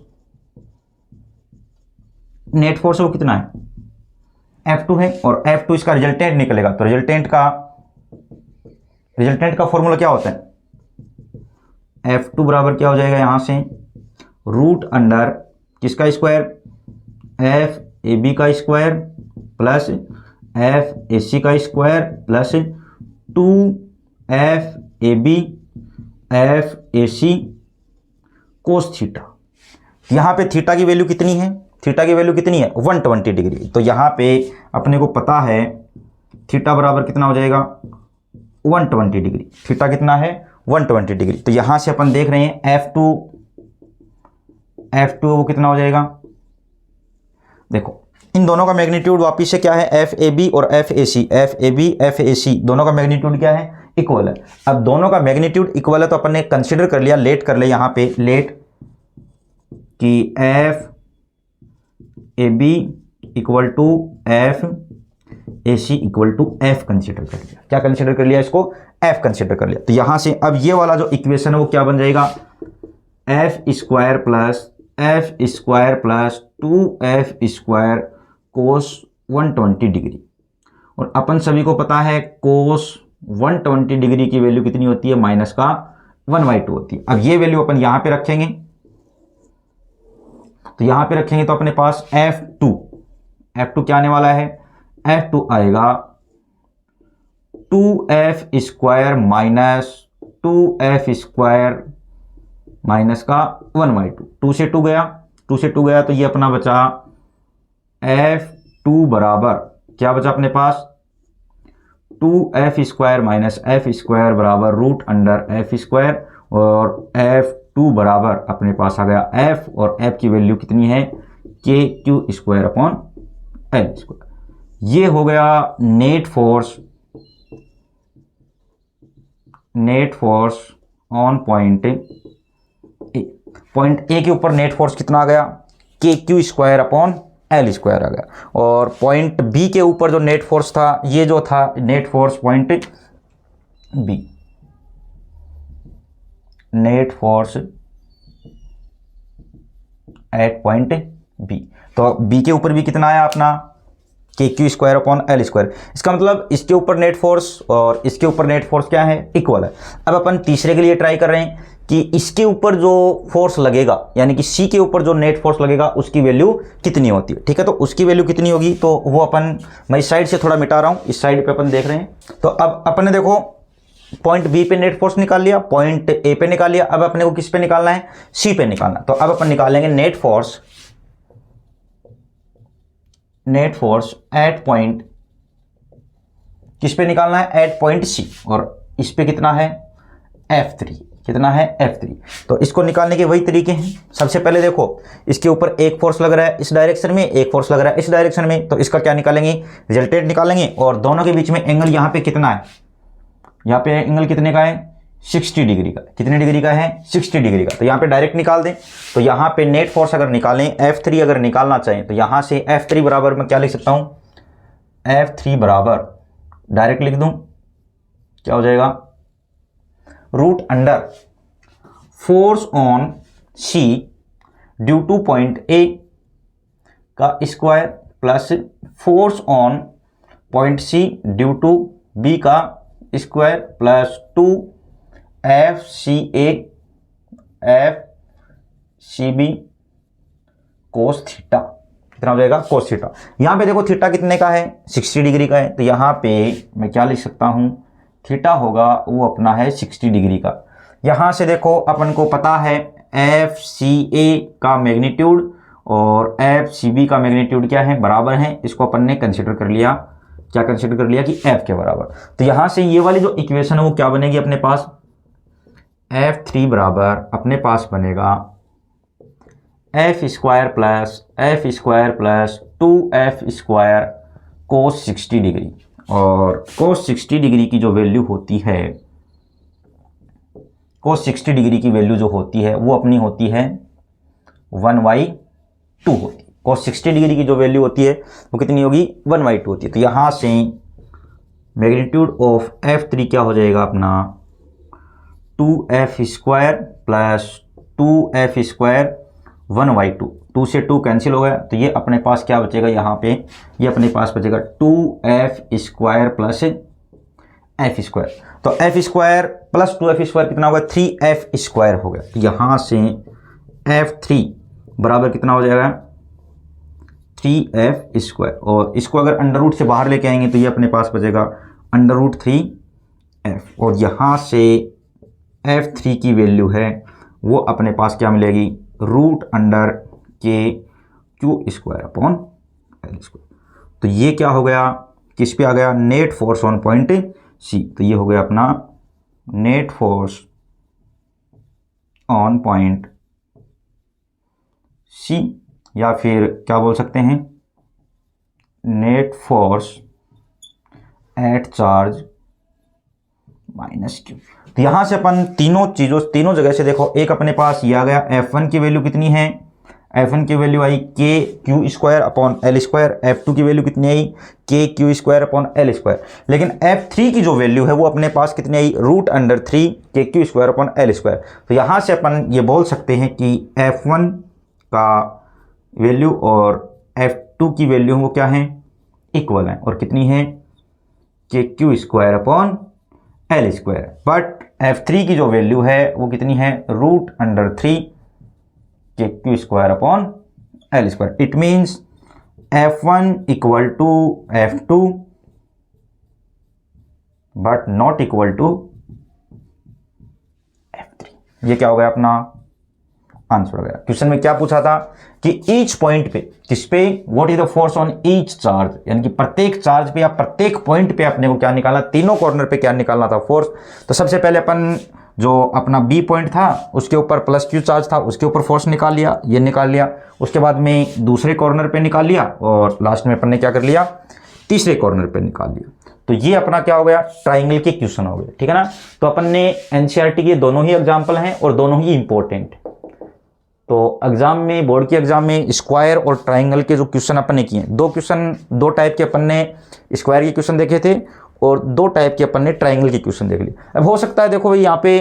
वो कितना है, F2 है, और F2 इसका रिजल्टेंट निकलेगा। तो रिजल्टेंट का फॉर्मूला क्या होता है, F2 बराबर क्या हो जाएगा, यहां से √अंडर किसका स्क्वायर, एफ ए बी का square plus F A C का square plus 2f A B F A C cos theta. यहां पे थीटा की वैल्यू कितनी है, थीटा की वैल्यू कितनी है 120 डिग्री। तो यहां पे अपने को पता है थीटा बराबर कितना हो जाएगा 120 डिग्री, थीटा कितना है 120 डिग्री। तो यहां से अपन देख रहे हैं F2 वो कितना हो जाएगा, देखो इन दोनों का मैग्नीट्यूड वापिस से क्या है, एफ ए बी और F A C, F A B F A C दोनों का मैग्नीट्यूड क्या है, इक्वल है। अब दोनों का मैग्नीट्यूड इक्वल है तो अपन ने कंसीडर कर लिया, लेट कर लिया यहाँ पे, लेट कि F A B equal to F A C equal to F consider कर लिया। क्या कंसीडर कर लिया, इसको एफ कंसीडर कर लिया। तो यहां से अब ये वाला जो इक्वेशन है वो क्या बन जाएगा, f² प्लस 2f² कोस 120 डिग्री। और अपन सभी को पता है कोस 120 डिग्री की वैल्यू कितनी होती है, माइनस का 1/2 होती है। अब ये वैल्यू अपन यहां पे रखेंगे, तो यहां पे रखेंगे तो अपने पास F2 क्या आने वाला है, F2 आएगा 2f² माइनस 2f² माइनस का 1/2, 2 से 2 गया तो ये अपना बचा F2 बराबर क्या बचा अपने पास 2f² माइनस f² बराबर √f², और F2 बराबर अपने पास आ गया f, और f की वैल्यू कितनी है kq²/L²। ये हो गया नेट फोर्स ऑन पॉइंट ए के ऊपर नेट फोर्स कितना आ गया kq²/L² आ गया। और पॉइंट बी के ऊपर जो नेट फोर्स था, ये जो था net force point B, net force at point B. तो बी के ऊपर भी कितना आया अपना K Q square upon L square. इसका मतलब इसके ऊपर नेट फोर्स और इसके ऊपर नेट फोर्स क्या है, इक्वल है। अब अपन तीसरे के लिए ट्राई कर रहे हैं कि इसके ऊपर जो फोर्स लगेगा यानी कि सी के ऊपर जो नेट फोर्स लगेगा उसकी वैल्यू कितनी होती है। ठीक है, तो उसकी वैल्यू कितनी होगी तो वो अपन, मैं इस साइड से थोड़ा मिटा रहा हूँ, इस साइड पे अपन देख रहे हैं। तो अब अपन ने देखो पॉइंट बी पे नेट फोर्स निकाल लिया, पॉइंट ए पे निकाल लिया, अब अपने को किस पे निकालना है, सी पे निकालना। तो अब अपन निकालेंगे नेट फोर्स एट पॉइंट, किस पे निकालना है, एट पॉइंट सी, और इस पे कितना है F3, कितना है F3। तो इसको निकालने के वही तरीके हैं। सबसे पहले देखो इसके ऊपर एक फोर्स लग रहा है इस डायरेक्शन में, एक फोर्स लग रहा है इस डायरेक्शन में, तो इसका क्या निकालेंगे, रिजल्टेंट निकालेंगे। और दोनों के बीच में एंगल यहाँ पे कितना है, यहाँ पे एंगल कितने का है, 60 डिग्री का। कितने डिग्री का है, 60 डिग्री का। तो यहाँ पे डायरेक्ट निकाल दें। तो यहाँ पे नेट फोर्स अगर निकालें, F3 अगर निकालना चाहें तो यहाँ से F3 बराबर मैं क्या लिख सकता हूँ, F3 बराबर डायरेक्ट लिख दूँ, क्या हो जाएगा, root under force on C due to point A का square plus force on point C due to B का square plus 2FCA FCB cos theta. कितना हो जाएगा, कोस थीटा। यहाँ पे देखो थीटा कितने का है, 60 डिग्री का है। तो यहाँ पे मैं क्या लिख सकता हूँ, थीटा होगा वो अपना है 60 डिग्री का। यहाँ से देखो अपन को पता है FCA का मैग्नीट्यूड और FCB का मैग्नीट्यूड क्या है, बराबर है। इसको अपन ने कंसिडर कर लिया, क्या कंसिडर कर लिया कि F के बराबर। तो यहाँ से ये वाली जो इक्वेशन है वो क्या बनेगी अपने पास, F3 बराबर अपने पास बनेगा F square plus 2F square कोस 60 डिग्री। और कोस 60 डिग्री की जो वैल्यू होती है, कोस 60 डिग्री की वैल्यू जो होती है वो अपनी होती है 1/2 होती है। कोस 60 डिग्री की जो वैल्यू होती है वो कितनी होगी, 1/2 होती है। तो यहाँ से मैग्नीट्यूड ऑफ F3 क्या हो जाएगा अपना, 2F square plus 2F square 1/2, 2 से 2 कैंसिल हो गया। तो ये अपने पास क्या बचेगा यहाँ पे, ये अपने पास बचेगा 2F square plus F square. तो F square plus 2F square कितना होगा, 3F स्क्वायर हो गया। तो यहाँ से F3 बराबर कितना हो जाएगा, 3F स्क्वायर। और इसको अगर अंडर रूट से बाहर लेके आएंगे तो ये अपने पास बचेगा √3F। और यहाँ से F3 की वैल्यू है वो अपने पास क्या मिलेगी, root under K Q square upon L square. तो ये क्या हो गया, किस पे आ गया, net force on point C. तो ये हो गया अपना net force on point C, या फिर क्या बोल सकते हैं, net force at charge minus Q. तो यहां से अपन तीनों जगह से देखो, एक अपने पास ये आ गया, F1 की वैल्यू कितनी है, F1 की वैल्यू आई के Q square upon L square. F2 की वैल्यू कितनी आई, के Q square upon L square. लेकिन F3 की जो वैल्यू है वो अपने पास कितनी आई, √3 K Q square upon L square. तो यहाँ से अपन ये बोल सकते हैं कि F1 का वैल्यू और F2 की वैल्यू वो क्या है, इक्वल है। और कितनी है, के Q square upon L square. But F3 की जो वैल्यू है वो कितनी है, √3 K Q square upon L square. It means F1 equal to F2 but not equal to F3। ये क्या हो गया अपना आंसर हो गया। क्वेश्चन में क्या पूछा था कि ईच पॉइंट पे, किस पे, what is the force on each charge, यानी कि प्रत्येक चार्ज पे या प्रत्येक पॉइंट पे अपने को क्या निकालना, तीनों कॉर्नर पे क्या निकालना था, फोर्स। तो सबसे पहले अपन जो अपना बी पॉइंट था उसके ऊपर प्लस क्यू चार्ज था, उसके ऊपर फोर्स निकाल लिया, ये निकाल लिया। उसके बाद में दूसरे कॉर्नर पे निकाल लिया और लास्ट में अपन ने क्या कर लिया, तीसरे कॉर्नर पे निकाल लिया। तो ये अपना क्या हो गया, ट्राइंगल के क्वेश्चन हो गए, ठीक है ना। तो अपन ने एनसीईआरटी के दोनों ही एग्जाम्पल हैं और दोनों ही इंपॉर्टेंट। तो एग्जाम में, बोर्ड के एग्जाम में स्क्वायर और ट्राइंगल के जो क्वेश्चन अपन ने किए, दो टाइप के अपन ने स्क्वायर के क्वेश्चन देखे थे और 2 टाइप के अपन ने ट्राइंगल के क्वेश्चन देख लिए। अब हो सकता है देखो भाई यहाँ पे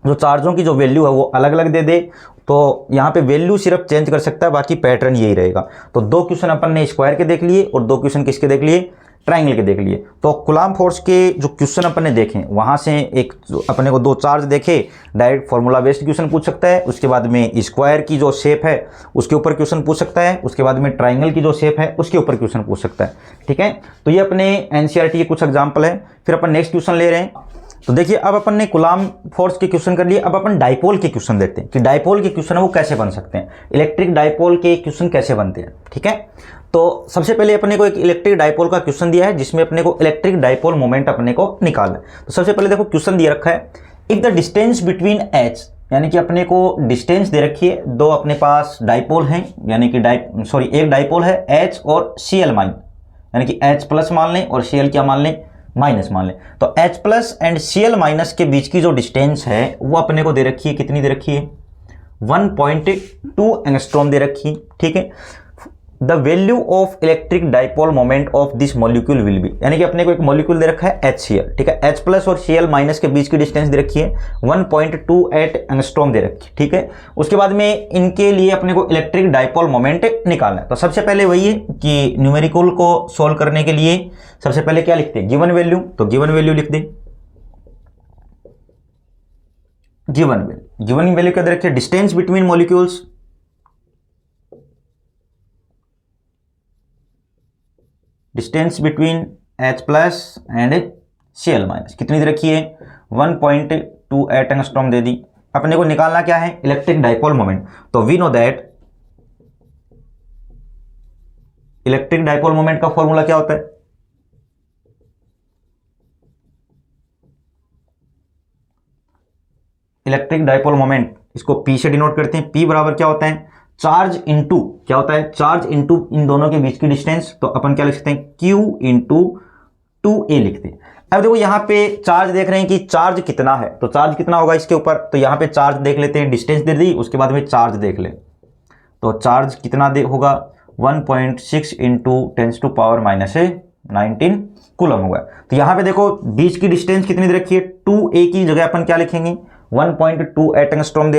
जो चार्जों की जो वैल्यू है वो अलग अलग दे दे, तो यहाँ पे वैल्यू सिर्फ चेंज कर सकता है, बाकी पैटर्न यही रहेगा। तो 2 क्वेश्चन अपन ने स्क्वायर के देख लिए और 2 क्वेश्चन किसके देख लिए, ट्राइंगल के देख लिए। तो कूलम्ब फोर्स के जो क्वेश्चन अपन ने देखे वहाँ से एक अपने को 2 चार्ज देखे, डायरेक्ट फॉर्मूला बेस्ड क्वेश्चन पूछ सकता है, उसके बाद में स्क्वायर की जो शेप है उसके ऊपर क्वेश्चन पूछ सकता है, उसके बाद में ट्राइंगल की जो शेप है उसके ऊपर क्वेश्चन पूछ सकता है। ठीक है, तो ये अपने एनसीईआरटी के कुछ एग्जाम्पल है। फिर अपन नेक्स्ट क्वेश्चन ले रहे हैं। तो देखिए अब अपन ने कूलम्ब फोर्स के क्वेश्चन कर लिए, अब अपन डाइपोल के क्वेश्चन देखते हैं कि डाइपोल के क्वेश्चन है वो कैसे बन सकते हैं, इलेक्ट्रिक डाइपोल के क्वेश्चन कैसे बनते हैं। ठीक है, तो सबसे पहले अपने को एक इलेक्ट्रिक डाइपोल का क्वेश्चन दिया है जिसमें अपने को इलेक्ट्रिक डाइपोल मोमेंट अपने को निकालना है। तो सबसे पहले देखो क्वेश्चन दिया रखा है, if the distance between H, यानी कि अपने को डिस्टेंस दे रखी है, 2 अपने पास डाइपोल हैं, यानी कि एक डाइपोल है एच और Cl माइन, यानी कि H प्लस मान लें और Cl क्या मान लें, माइनस मान लें। तो H plus and Cl minus के बीच की जो डिस्टेंस है वो अपने को दे रखी है, कितनी दे रखी है, 1.2 एंगस्ट्रॉम दे रखी है। ठीक है, the value of electric dipole moment of this molecule will B, यानी कि अपने को एक मॉलिक्यूल दे रखा है HCl। ठीक है, H प्लस और Cl माइनस के बीच की डिस्टेंस दे रखी है 1.28 एंगस्ट्रॉम दे रखी है। ठीक है, उसके बाद में इनके लिए अपने को इलेक्ट्रिक डाइपोल मोमेंट निकालना है। तो सबसे पहले वही है कि न्यूमेरिकल को सोल्व करने के लिए सबसे पहले क्या लिखते हैं, गिवन वैल्यू। तो गिवन वैल्यू लिख दें, गिवन वैल्यू क्या दे रखी है, distance between molecules, distance between H plus and Cl minus कितनी दे रखी है, 1.28 एंगस्ट्रॉम दे दी। अपने को निकालना क्या है, इलेक्ट्रिक डाइपोल मोमेंट। तो we know that electric dipole moment का फॉर्मूला क्या होता है, इलेक्ट्रिक डाइपोल मोमेंट, इसको P से डिनोट करते हैं। P बराबर क्या होता है, चार्ज इंटू क्या होता है, चार्ज इंटू इन दोनों के बीच की डिस्टेंस। तो अपन क्या लिख सकते हैं, Q इंटू 2A लिखते हैं। अब देखो यहाँ पे चार्ज देख रहे हैं कि चार्ज कितना है, तो चार्ज कितना होगा इसके ऊपर, तो यहाँ पे चार्ज देख लेते हैं, डिस्टेंस दे दी, उसके बाद में चार्ज देख ले। तो चार्ज कितना होगा, 1.6 इंटू 10⁻⁻19 कूलम होगा। तो यहाँ पे देखो बीच की डिस्टेंस कितनी दे रखी है, 2A की जगह अपन क्या लिखेंगे, 1.28 एंगस्ट्रॉम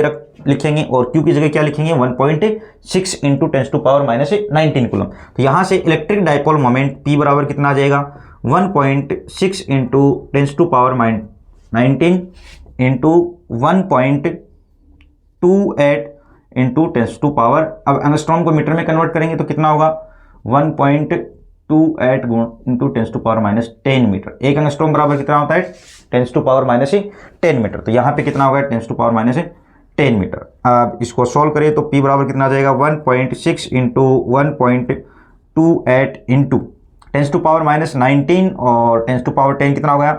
लिखेंगे, और Q की जगह क्या लिखेंगे, 1.6 इंटू 10⁻⁻19 कूलम। तो यहाँ से इलेक्ट्रिक डाइपोल मोमेंट P बराबर कितना आ जाएगा, 1.6 इंटू 10⁻⁻19 इंटू 1.28 इंटू 10⁻, अब एंगस्ट्रॉम को मीटर में कन्वर्ट करेंगे तो कितना होगा, 1.28 इंटू 10⁻10 मीटर। एक एंगस्ट्रॉम बराबर कितना होता है, 10⁻10 मीटर। तो यहाँ पे कितना होगा, 10⁻10 मीटर। अब इसको सॉल्व करें तो P बराबर कितना आ जाएगा, 1.6 इंटू 1.28 इंटू 10⁻19 और 10⁻10 कितना हो गया,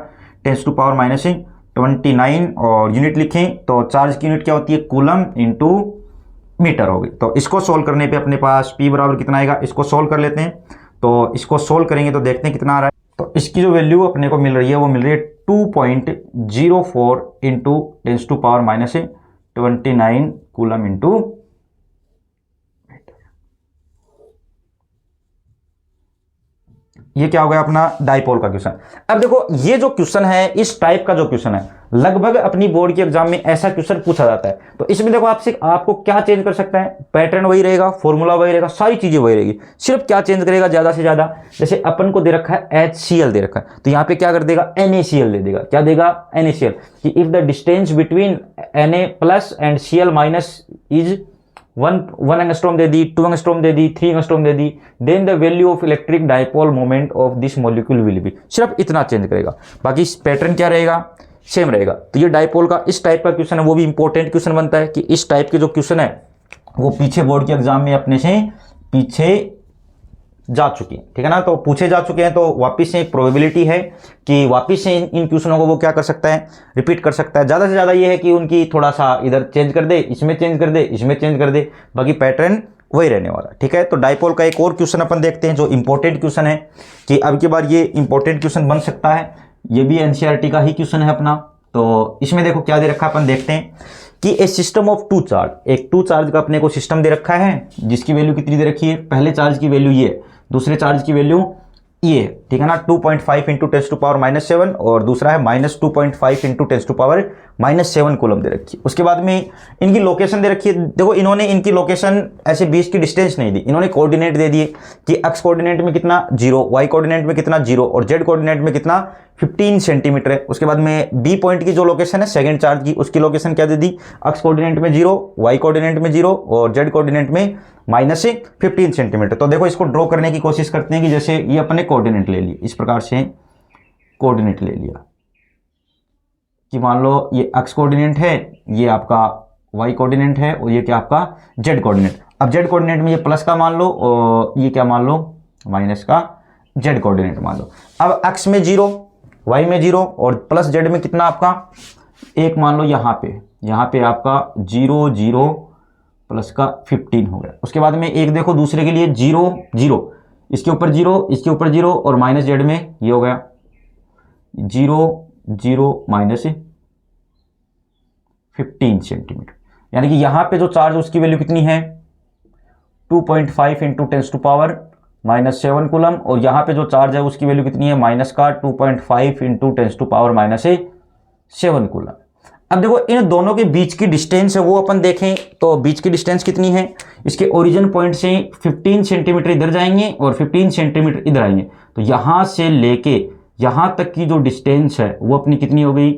10⁻29, और यूनिट लिखें तो चार्ज की यूनिट क्या होती है, कूलम इंटू मीटर होगी। तो इसको सोल्व करने पे अपने पास P बराबर कितना आएगा, इसको सोल्व कर लेते हैं। तो इसको सोल्व करेंगे तो देखते हैं कितना आ रहा है। तो इसकी जो वैल्यू अपने को मिल रही है वो मिल रही है 2.04 इंटू 10⁻29 कूलम इंटू, ये क्या हो गया अपना डाइपोल का क्वेश्चन। अब देखो ये जो क्वेश्चन है, इस टाइप का जो क्वेश्चन है, लगभग अपनी बोर्ड के एग्जाम में ऐसा क्वेश्चन पूछा जाता है। तो इसमें देखो आपको क्या चेंज कर सकता है, पैटर्न वही रहेगा, फॉर्मूला वही रहेगा, सारी चीजें वही रहेगी, सिर्फ क्या चेंज करेगा ज्यादा से ज्यादा, जैसे अपन को दे रखा है HCl दे रखा है, तो यहाँ पे क्या कर देगा, NaCl दे देगा। क्या देगा, NaCl, कि if the distance between Na plus and Cl minus is 1 angstrom दे दी, 2 एंगस्ट्रॉम दे दी, 3 एंगस्ट्रॉम दे दी, then the value of electric dipole moment of this molecule will be, सिर्फ इतना चेंज करेगा, बाकी पैटर्न क्या रहेगा, सेम रहेगा। तो ये डाइपोल का इस टाइप का क्वेश्चन है, वो भी इंपॉर्टेंट क्वेश्चन बनता है कि इस टाइप के जो क्वेश्चन है वो पीछे बोर्ड के एग्जाम में अपने से पीछे जा चुके हैं, ठीक है ना, तो पूछे जा चुके हैं। तो वापस से एक प्रोबेबिलिटी है कि वापस से इन क्वेश्चनों को वो क्या कर सकता है, रिपीट कर सकता है। ज़्यादा से ज़्यादा ये है कि उनकी थोड़ा सा इधर चेंज कर दे, इसमें चेंज कर दे, इसमें चेंज कर दे, बाकी पैटर्न वही रहने वाला, ठीक है। तो डाइपोल का एक और क्वेश्चन अपन देखते हैं जो इंपॉर्टेंट क्वेश्चन है, कि अब की बार ये इंपॉर्टेंट क्वेश्चन बन सकता है, ये भी एनसीईआरटी का ही क्वेश्चन है अपना। तो इसमें देखो क्या दे रखा है, अपन देखते हैं कि ए सिस्टम ऑफ 2 चार्ज, एक 2 चार्ज का अपने को सिस्टम दे रखा है जिसकी वैल्यू कितनी दे रखी है, पहले चार्ज की वैल्यू ये, दूसरे चार्ज की वैल्यू ये, ठीक है ना, 2.5 इंटू 10⁻⁻7 और दूसरा है -2.5 इंटू 10⁻⁻7 कूलम दे रखी है। उसके बाद में इनकी लोकेशन दे रखी है। देखो इन्होंने इनकी लोकेशन ऐसे बीच की डिस्टेंस नहीं दी, इन्होंने कोऑर्डिनेट दे दिए कि एक्स कोऑर्डिनेट में कितना 0, वाई कोऑर्डिनेट में कितना 0 और जेड कोऑर्डिनेट में कितना 15 सेंटीमीटर है। उसके बाद में बी पॉइंट की जो लोकेशन है सेकंड चार्ज की, उसकी लोकेशन क्या दे दी, एक्स कोऑर्डिनेट में 0, वाई कोऑर्डिनेट में 0 और जेड कोऑर्डिनेट में -15 सेंटीमीटर। तो देखो इसको ड्रॉ करने की कोशिश करते हैं कि जैसे ये अपने कोऑर्डिनेट ले लिए, इस प्रकार से कोऑर्डिनेट ले लिया कि मान लो ये एक्स कोऑर्डिनेट है, ये आपका वाई कोऑर्डिनेट है और ये क्या आपका जेड कोऑर्डिनेट। अब जेड कोऑर्डिनेट में ये प्लस का मान लो और ये क्या मान लो माइनस का जेड कोऑर्डिनेट मान लो। अब एक्स में 0, वाई में 0 और प्लस जेड में कितना आपका 1 मान लो। यहाँ पे आपका 0 0 प्लस का 15 हो गया। उसके बाद में एक देखो दूसरे के लिए 0 0, इसके ऊपर 0, इसके ऊपर 0 और माइनस जेड में ये हो गया 0 0 -15 सेंटीमीटर। यानी कि यहाँ पे जो चार्ज उसकी वैल्यू कितनी है 2.5 इंटू 10⁻⁻7 कूलम और यहाँ पे जो चार्ज है उसकी वैल्यू कितनी है माइनस का 2.5 इंटू 10⁻⁻7 कूलम। अब देखो इन दोनों के बीच की डिस्टेंस है वो अपन देखें तो बीच की डिस्टेंस कितनी है, इसके ओरिजिन पॉइंट से 15 सेंटीमीटर इधर जाएंगे और 15 सेंटीमीटर इधर आएंगे। तो यहाँ से लेके यहाँ तक की जो डिस्टेंस है वो अपनी कितनी हो गई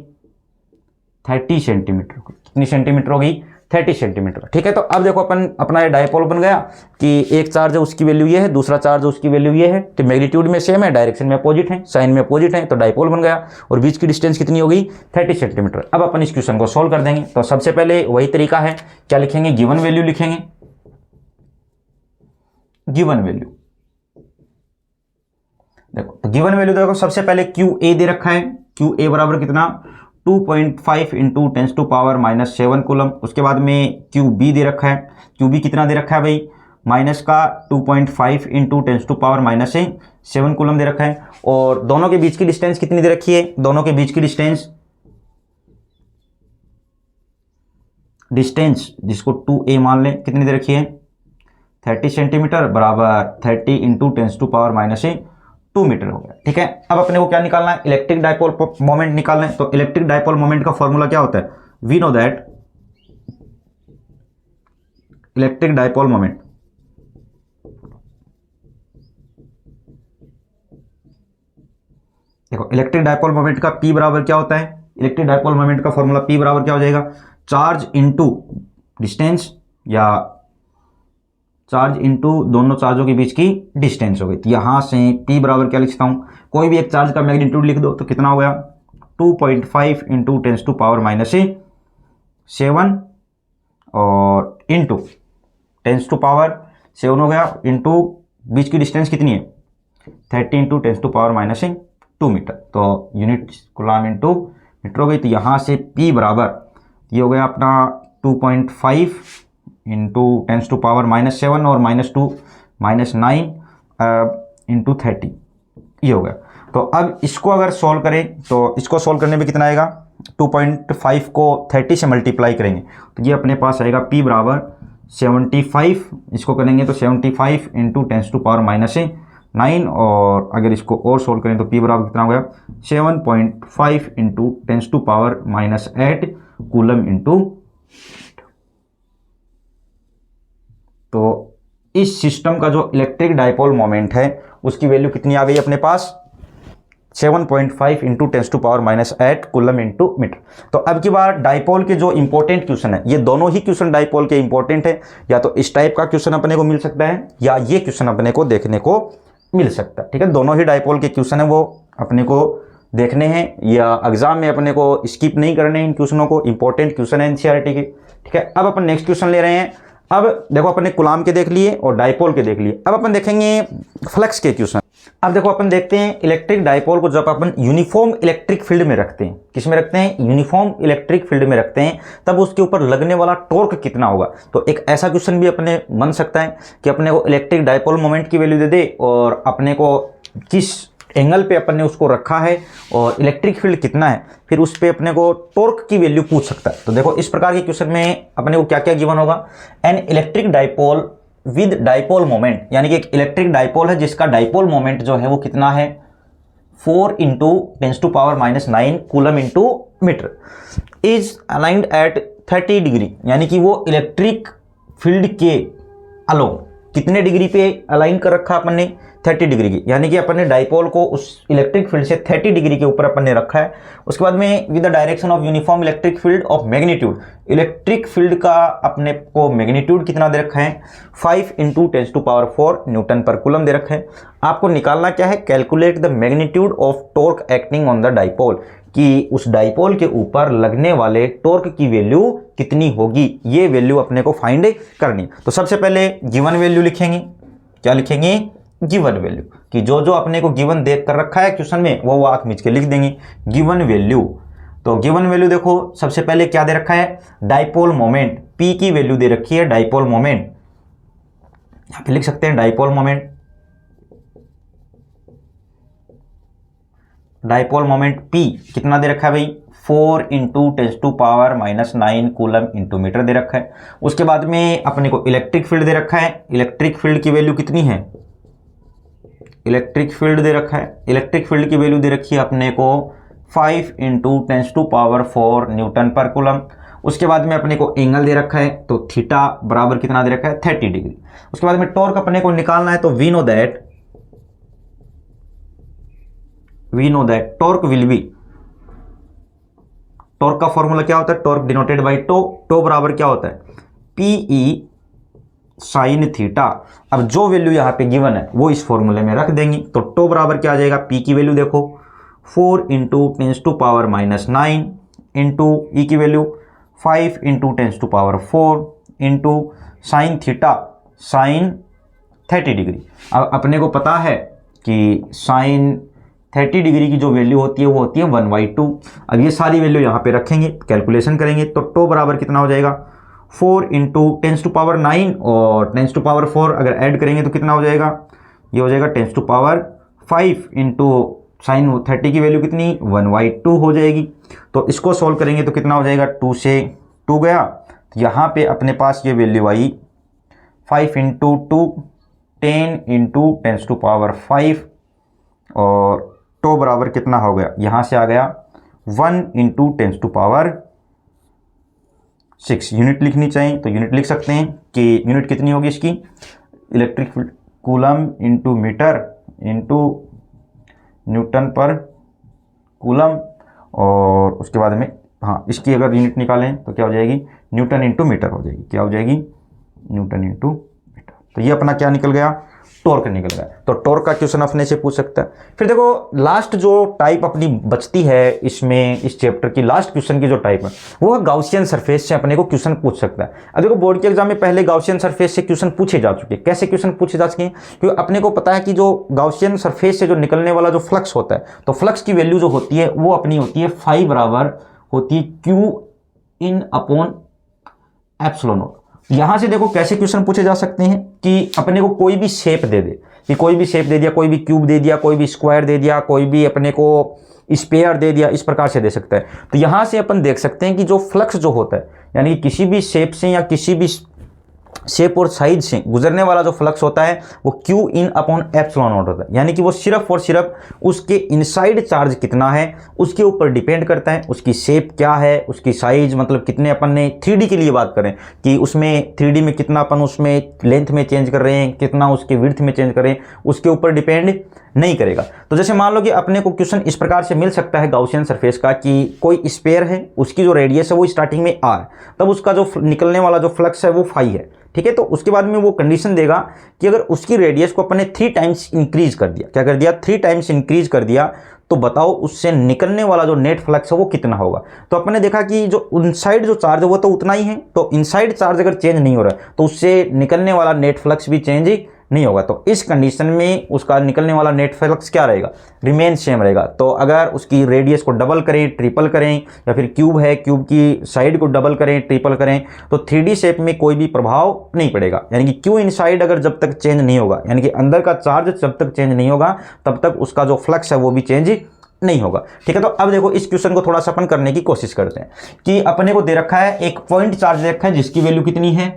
30 सेंटीमीटर। कितनी सेंटीमीटर हो गई 30 सेंटीमीटर। ठीक है, तो अब देखो अपन अपना ये डायपोल बन गया कि एक चार्ज है उसकी वैल्यू ये है, दूसरा चार्ज है उसकी वैल्यू ये है। तो मैग्नीट्यूड में सेम है, डायरेक्शन में अपोजिट है, साइन में अपोजिट है, तो डायपोल बन गया और बीच की डिस्टेंस कितनी हो गई 30 सेंटीमीटर। अब अपन इस क्वेश्चन को सोल्व कर देंगे। तो सबसे पहले वही तरीका है, क्या लिखेंगे, गिवन वैल्यू लिखेंगे। गिवन वैल्यू देखो, तो गिवन वैल्यू देखो सबसे पहले क्यू ए दे रखा है, क्यू ए बराबर कितना 2.5 इंटू 10⁻⁻7 कूलम। उसके बाद में क्यू बी दे रखा है, क्यू बी कितना दे रखा है भाई माइनस का 2.5 इंटू 10⁻⁻7 कूलम दे रखा है। और दोनों के बीच की डिस्टेंस कितनी दे रखी है, दोनों के बीच की डिस्टेंस जिसको 2a मान लें कितनी दे रखी है 30 सेंटीमीटर बराबर 30 इंटू 10⁻⁻2 मीटर हो गया। ठीक है, अब अपने को क्या निकालना है, इलेक्ट्रिक डायपोल मोमेंट निकालना है। तो इलेक्ट्रिक डायपोल मोमेंट का फॉर्मूला क्या होता है, we know that electric dipole moment देखो इलेक्ट्रिक डायपोल मोमेंट का P बराबर क्या होता है, इलेक्ट्रिक डायपोल मोमेंट का फॉर्मूला P बराबर क्या हो जाएगा, चार्ज इंटू डिस्टेंस या चार्ज इंटू दोनों चार्जों के बीच की डिस्टेंस हो गई। तो यहां से P बराबर क्या लिखता हूं, कोई भी एक चार्ज का मैग्नीट्यूड लिख दो तो कितना हो गया 2.5 इंटू 10⁻⁻7 और इंटू 10⁻7 हो गया इंटू बीच की डिस्टेंस कितनी है 30 इंटू 10⁻⁻2 मीटर। तो यूनिट कूलम इंटू मीटर हो गई। तो यहाँ से P बराबर ये हो गया अपना 2.5 इंटू 10⁻⁻7 और -9 इंटू 30 ये हो गया। तो अब इसको अगर सॉल्व करें तो इसको सॉल्व करने में कितना आएगा 2.5 को 30 से मल्टीप्लाई करेंगे तो ये अपने पास आएगा P बराबर 75। इसको करेंगे तो 75 इंटू 10⁻⁻9 और अगर इसको और सोल्व करें तो P बराबर कितना हो गया 7.5 इंटू 10⁻⁻8 कूलम इंटू। तो इस सिस्टम का जो इलेक्ट्रिक डायपोल मोमेंट है उसकी वैल्यू कितनी आ गई अपने पास 7.5 इंटू 10⁻⁻8 कूलम इंटू मीटर। तो अब की बार डायपोल के जो इंपॉर्टेंट क्वेश्चन है, ये दोनों ही क्वेश्चन डायपोल के इंपॉर्टेंट है, या तो इस टाइप का क्वेश्चन अपने को मिल सकता है या ये क्वेश्चन अपने को देखने को मिल सकता है। ठीक है, दोनों ही डायपोल के क्वेश्चन है वो अपने को देखने हैं या एग्जाम में अपने को स्किप नहीं करने हैं इन क्वेश्चनों को, इंपॉर्टेंट क्वेश्चन है एनसीईआरटी के। ठीक है, अब अपन नेक्स्ट क्वेश्चन ले रहे हैं। अब देखो अपन ने कूलम के देख लिए और डायपोल के देख लिए, अब अपन देखेंगे फ्लक्स के क्वेश्चन। अब देखो अपन देखते हैं इलेक्ट्रिक डायपोल को जब अपन यूनिफॉर्म इलेक्ट्रिक फील्ड में रखते हैं, किस में रखते हैं, यूनिफॉर्म इलेक्ट्रिक फील्ड में रखते हैं, तब उसके ऊपर लगने वाला टॉर्क कितना होगा। तो एक ऐसा क्वेश्चन भी अपने बन सकता है कि अपने को इलेक्ट्रिक डायपोल मोमेंट की वैल्यू दे दे और अपने को किस एंगल पे अपन ने उसको रखा है और इलेक्ट्रिक फील्ड कितना है, फिर उस पे अपने को टॉर्क की वैल्यू पूछ सकता है। तो देखो इस प्रकार के क्वेश्चन में अपने को क्या क्या गिवन होगा, an electric dipole with dipole moment, यानी कि एक इलेक्ट्रिक डाइपोल है जिसका डाइपोल मोमेंट जो है वो कितना है 4 into 10⁻⁹ coulomb into metre, is aligned at 30 degree, यानी कि वो इलेक्ट्रिक फील्ड के अलोंग कितने डिग्री पे अलाइन कर रखा अपन ने 30 डिग्री की, यानी कि अपन ने डाइपोल को उस इलेक्ट्रिक फील्ड से 30 डिग्री के ऊपर अपन ने रखा है। उसके बाद में with the direction of uniform electric field of magnitude, electric field का अपने को मैग्नीट्यूड कितना दे रखा है 5 इंटू 10⁴ न्यूटन पर कूलम दे रखा है। आपको निकालना क्या है, calculate the magnitude of torque acting on the dipole, कि उस डाइपोल के ऊपर लगने वाले टॉर्क की वैल्यू कितनी होगी, ये वैल्यू अपने को फाइंड करनी। तो सबसे पहले गिवन वैल्यू लिखेंगे, क्या लिखेंगे गिवन वैल्यू, कि जो जो अपने को गिवन देख कर रखा है क्वेश्चन में वो आंख मीच के लिख देंगे गिवन वैल्यू। तो गिवन वैल्यू देखो सबसे पहले क्या दे रखा है, डाइपोल मोमेंट, पी की वैल्यू दे रखी है डाइपोल मोमेंट, यहां पे लिख सकते हैं dipole moment, dipole moment P कितना दे रखा है भाई 4 इंटू 10⁻⁹ कूलम इंटू मीटर दे रखा है। उसके बाद में अपने को इलेक्ट्रिक फील्ड दे रखा है, इलेक्ट्रिक फील्ड की वैल्यू कितनी है, इलेक्ट्रिक फील्ड दे रखा है, इलेक्ट्रिक फील्ड की वैल्यू दे रखी है अपने को 5 इंटू 10⁴ न्यूटन पर कूलम। उसके बाद में अपने को एंगल दे रखा है, तो थीटा बराबर कितना दे रखा है 30 डिग्री। उसके बाद में टॉर्क अपने को निकालना है, तो we know that torque will be, torque का फॉर्मूला क्या होता है, टॉर्क डिनोटेड बाय टो बराबर क्या होता है PE साइन थीटा। अब जो वैल्यू यहां पे गिवन है वो इस फॉर्मूले में रख देंगे, तो टो बराबर क्या आ जाएगा, P की वैल्यू देखो 4 इंटू 10⁻⁹ इंटू ई की value 5 into 10⁴ into sine theta sine 30 degree. अब अपने को पता है कि साइन 30 डिग्री की जो वैल्यू होती है वो होती है 1/2। अब ये सारी वैल्यू यहाँ पे रखेंगे, कैलकुलेशन करेंगे, तो टो बराबर कितना हो जाएगा 4 इंटू 10⁹ और 10⁴ अगर ऐड करेंगे तो कितना हो जाएगा, ये हो जाएगा 10⁵ इंटू साइन 30 की वैल्यू कितनी 1/2 हो जाएगी। तो इसको सोल्व करेंगे तो कितना हो जाएगा, 2 से 2 गया, तो यहाँ पे अपने पास ये वैल्यू आई 5 इंटू 2 10 इंटू 10⁵, और टो बराबर कितना हो गया, यहां से आ गया 1 इंटू 10⁶ यूनिट लिखनी चाहिए, तो यूनिट लिख सकते हैं कि यूनिट कितनी होगी इसकी, electric field coulomb into metre into newton per coulomb, और उसके बाद में हाँ इसकी अगर यूनिट निकालें तो क्या हो जाएगी न्यूटन इंटू मीटर हो जाएगी, क्या हो जाएगी न्यूटन इंटू मीटर। तो ये अपना क्या निकल गया, टॉर्क निकल गया। तो टॉर्क का क्वेश्चन अपने से पूछ सकता है। फिर देखो लास्ट जो टाइप अपनी बचती है इसमें, इस चैप्टर की लास्ट क्वेश्चन की जो टाइप है वो है गाउसियन सरफेस से अपने को क्वेश्चन पूछ सकता है। अब देखो बोर्ड के एग्जाम में पहले गाउसियन सरफेस से क्वेश्चन पूछे जा चुके हैं। कैसे क्वेश्चन पूछे जा चुके हैं, क्योंकि अपने को पता है कि जो गाउसियन सरफेस से जो निकलने वाला जो फ्लक्स होता है, तो फ्लक्स की वैल्यू जो होती है वो अपनी होती है फाई बराबर होती है Q in upon epsilon not. यहां से देखो कैसे क्वेश्चन पूछे जा सकते हैं कि अपने को कोई भी शेप दे दे, कि कोई भी शेप दे दिया, कोई भी क्यूब दे दिया, कोई भी स्क्वायर दे दिया, कोई भी अपने को स्पेयर दे दिया, इस प्रकार से दे सकता है। तो यहां से अपन देख सकते हैं कि जो फ्लक्स जो होता है, यानी कि किसी भी शेप से या किसी भी शेप और साइज से गुजरने वाला जो फ्लक्स होता है वो Q in upon epsilon not होता है, यानी कि वो सिर्फ और सिर्फ उसके इनसाइड चार्ज कितना है उसके ऊपर डिपेंड करता है। उसकी शेप क्या है, उसकी साइज, मतलब कितने अपन ने 3D के लिए बात करें कि उसमें 3D में कितना अपन उसमें लेंथ में चेंज कर रहे हैं, कितना उसके विड्थ में चेंज कर रहे हैं, उसके ऊपर डिपेंड नहीं करेगा। तो जैसे मान लो कि अपने को क्वेश्चन इस प्रकार से मिल सकता है गाउसियन सरफेस का कि कोई स्फीयर है, उसकी जो रेडियस है वो स्टार्टिंग में r, तब उसका जो निकलने वाला जो फ्लक्स है वो फाई है, ठीक है। तो उसके बाद में वो कंडीशन देगा कि अगर उसकी रेडियस को अपन ने 3 टाइम्स इंक्रीज कर दिया, क्या कर दिया 3 टाइम्स इंक्रीज कर दिया, तो बताओ उससे निकलने वाला जो नेट फ्लक्स है वो कितना होगा। तो अपन ने देखा कि जो इनसाइड जो चार्ज है वो तो उतना ही है, तो इनसाइड चार्ज अगर चेंज नहीं हो रहा है तो उससे निकलने वाला नेट फ्लक्स भी चेंज नहीं होगा। तो इस कंडीशन में उसका निकलने वाला नेट फ्लक्स क्या रहेगा, रिमेन सेम रहेगा। तो अगर उसकी रेडियस को डबल करें, ट्रिपल करें, या फिर क्यूब है क्यूब की साइड को डबल करें, ट्रिपल करें, तो 3D शेप में कोई भी प्रभाव नहीं पड़ेगा। यानी कि क्यू इनसाइड अगर जब तक चेंज नहीं होगा, यानी कि अंदर का चार्ज जब तक चेंज नहीं होगा तब तक उसका जो फ्लक्स है वो भी चेंज नहीं होगा, ठीक है। तो अब देखो इस क्वेश्चन को थोड़ा सा अपन करने की कोशिश करते हैं कि अपने को दे रखा है एक पॉइंट चार्ज दे रखा है जिसकी वैल्यू कितनी है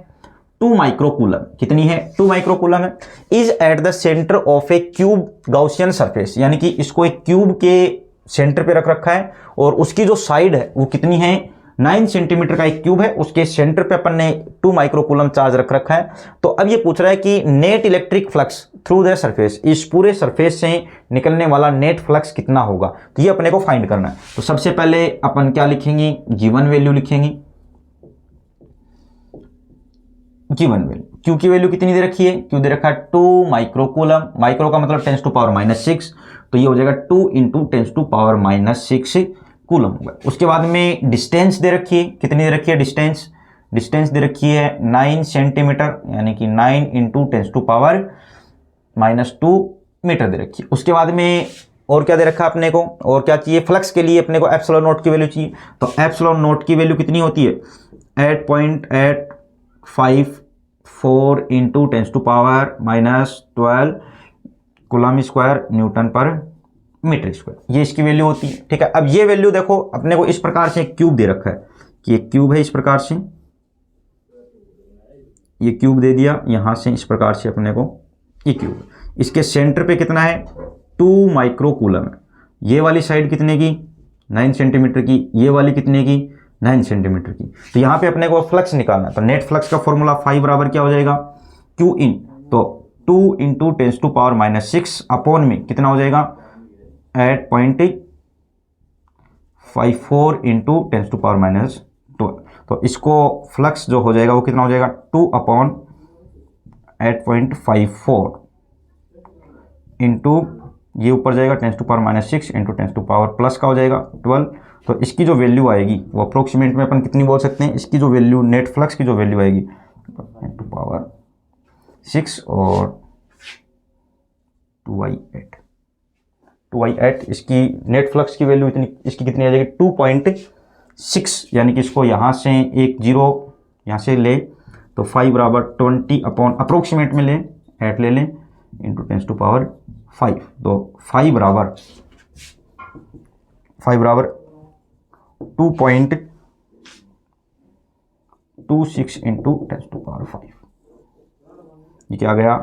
2 माइक्रोकूलम, कितनी है 2 माइक्रोकूलम है, is at the centre of A cube Gaussian surface, यानी कि इसको एक क्यूब के सेंटर पे रख रखा है और उसकी जो साइड है वो कितनी है 9 सेंटीमीटर का एक क्यूब है, उसके सेंटर पे अपन ने 2 माइक्रोकूलम चार्ज रख रखा है। तो अब ये पूछ रहा है कि net electric flux through the surface, इस पूरे सरफेस से निकलने वाला नेट फ्लक्स कितना होगा, तो ये अपने को फाइंड करना है। तो सबसे पहले अपन क्या लिखेंगे, गिवन वैल्यू लिखेंगे, गिवन वैल्यू, क्यू की वैल्यू कितनी दे रखी है, क्यू दे रखा है 2 माइक्रोकूलम, माइक्रो का मतलब 10 टू पावर -6, तो ये हो जाएगा 2 इंटू 10 टू पावर -6 कूलम होगा। उसके बाद में डिस्टेंस दे रखी है, कितनी दे रखी है डिस्टेंस दे रखी है 9 सेंटीमीटर, यानी कि 9 इंटू 10 टू पावर -2 मीटर दे रखी है। उसके बाद में और क्या दे रखा है अपने को, और क्या चाहिए, फ्लक्स के लिए अपने को एप्सिलॉन नॉट की वैल्यू चाहिए, तो एप्सिलॉन नॉट की वैल्यू कितनी होती है 8.854 into 10 to power -12 coulomb square newton per metre square, ये इसकी वैल्यू होती है। ठीक है, अब ये वैल्यू देखो अपने को इस प्रकार से क्यूब दे रखा है कि एक क्यूब है, इस प्रकार से ये क्यूब दे दिया, यहां से इस प्रकार से अपने को ये क्यूब, इसके सेंटर पे कितना है 2 माइक्रोकूलम है, ये वाली साइड कितने की 9 सेंटीमीटर की, ये वाली कितने की 9 सेंटीमीटर की। तो यहाँ पे अपने को फ्लक्स निकालना है, तो नेट फ्लक्स का फॉर्मूला 5 बराबर क्या हो जाएगा क्यू इन, तो 2 इंटू 10 टू पावर -6 अपॉन में कितना हो जाएगा 8.54 इंटू 10 टू पावर -12, तो इसको फ्लक्स जो हो जाएगा वो कितना हो जाएगा 2 अपॉन 8.54 इंटू ये ऊपर जाएगा 10 to power -6 into 10 to power plus का हो जाएगा 12, तो इसकी जो वैल्यू आएगी वो अप्रोक्सीमेट में अपन कितनी बोल सकते हैं, इसकी जो वैल्यू नेट फ्लक्स की जो वैल्यू आएगी 10 टू पावर 6 और 2i8 इसकी नेट फ्लक्स की वैल्यू इतनी, इसकी कितनी आ जाएगी 2.6, यानी कि इसको यहाँ से एक जीरो यहाँ से ले तो 5 बराबर 20 अपॉन अप्रोक्सीमेट में ले 8 ले लें इंटू 10 टू पावर 5, तो 5 बराबर 2.26 इंटू 10 टू पावर 5, ये क्या गया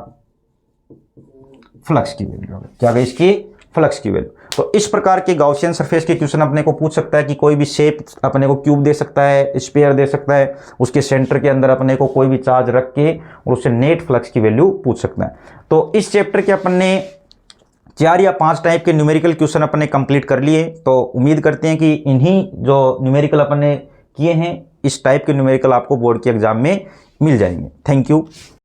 फ्लक्स की वैल्यू, क्या गई इसकी फ्लक्स की वैल्यू। तो इस प्रकार के गाउसियन सरफेस के क्वेश्चन अपने को पूछ सकता है कि कोई भी शेप अपने को क्यूब दे सकता है, स्फीयर दे सकता है, उसके सेंटर के अंदर अपने को कोई भी चार्ज रख के और उससे नेट फ्लक्स की वैल्यू पूछ सकता है। तो इस चैप्टर के अपन ने 4 या 5 टाइप के न्यूमेरिकल क्वेश्चन अपन ने कंप्लीट कर लिए। तो उम्मीद करते हैं कि इन्हीं जो न्यूमेरिकल अपन ने किए हैं, इस टाइप के न्यूमेरिकल आपको बोर्ड के एग्जाम में मिल जाएंगे। Thank you.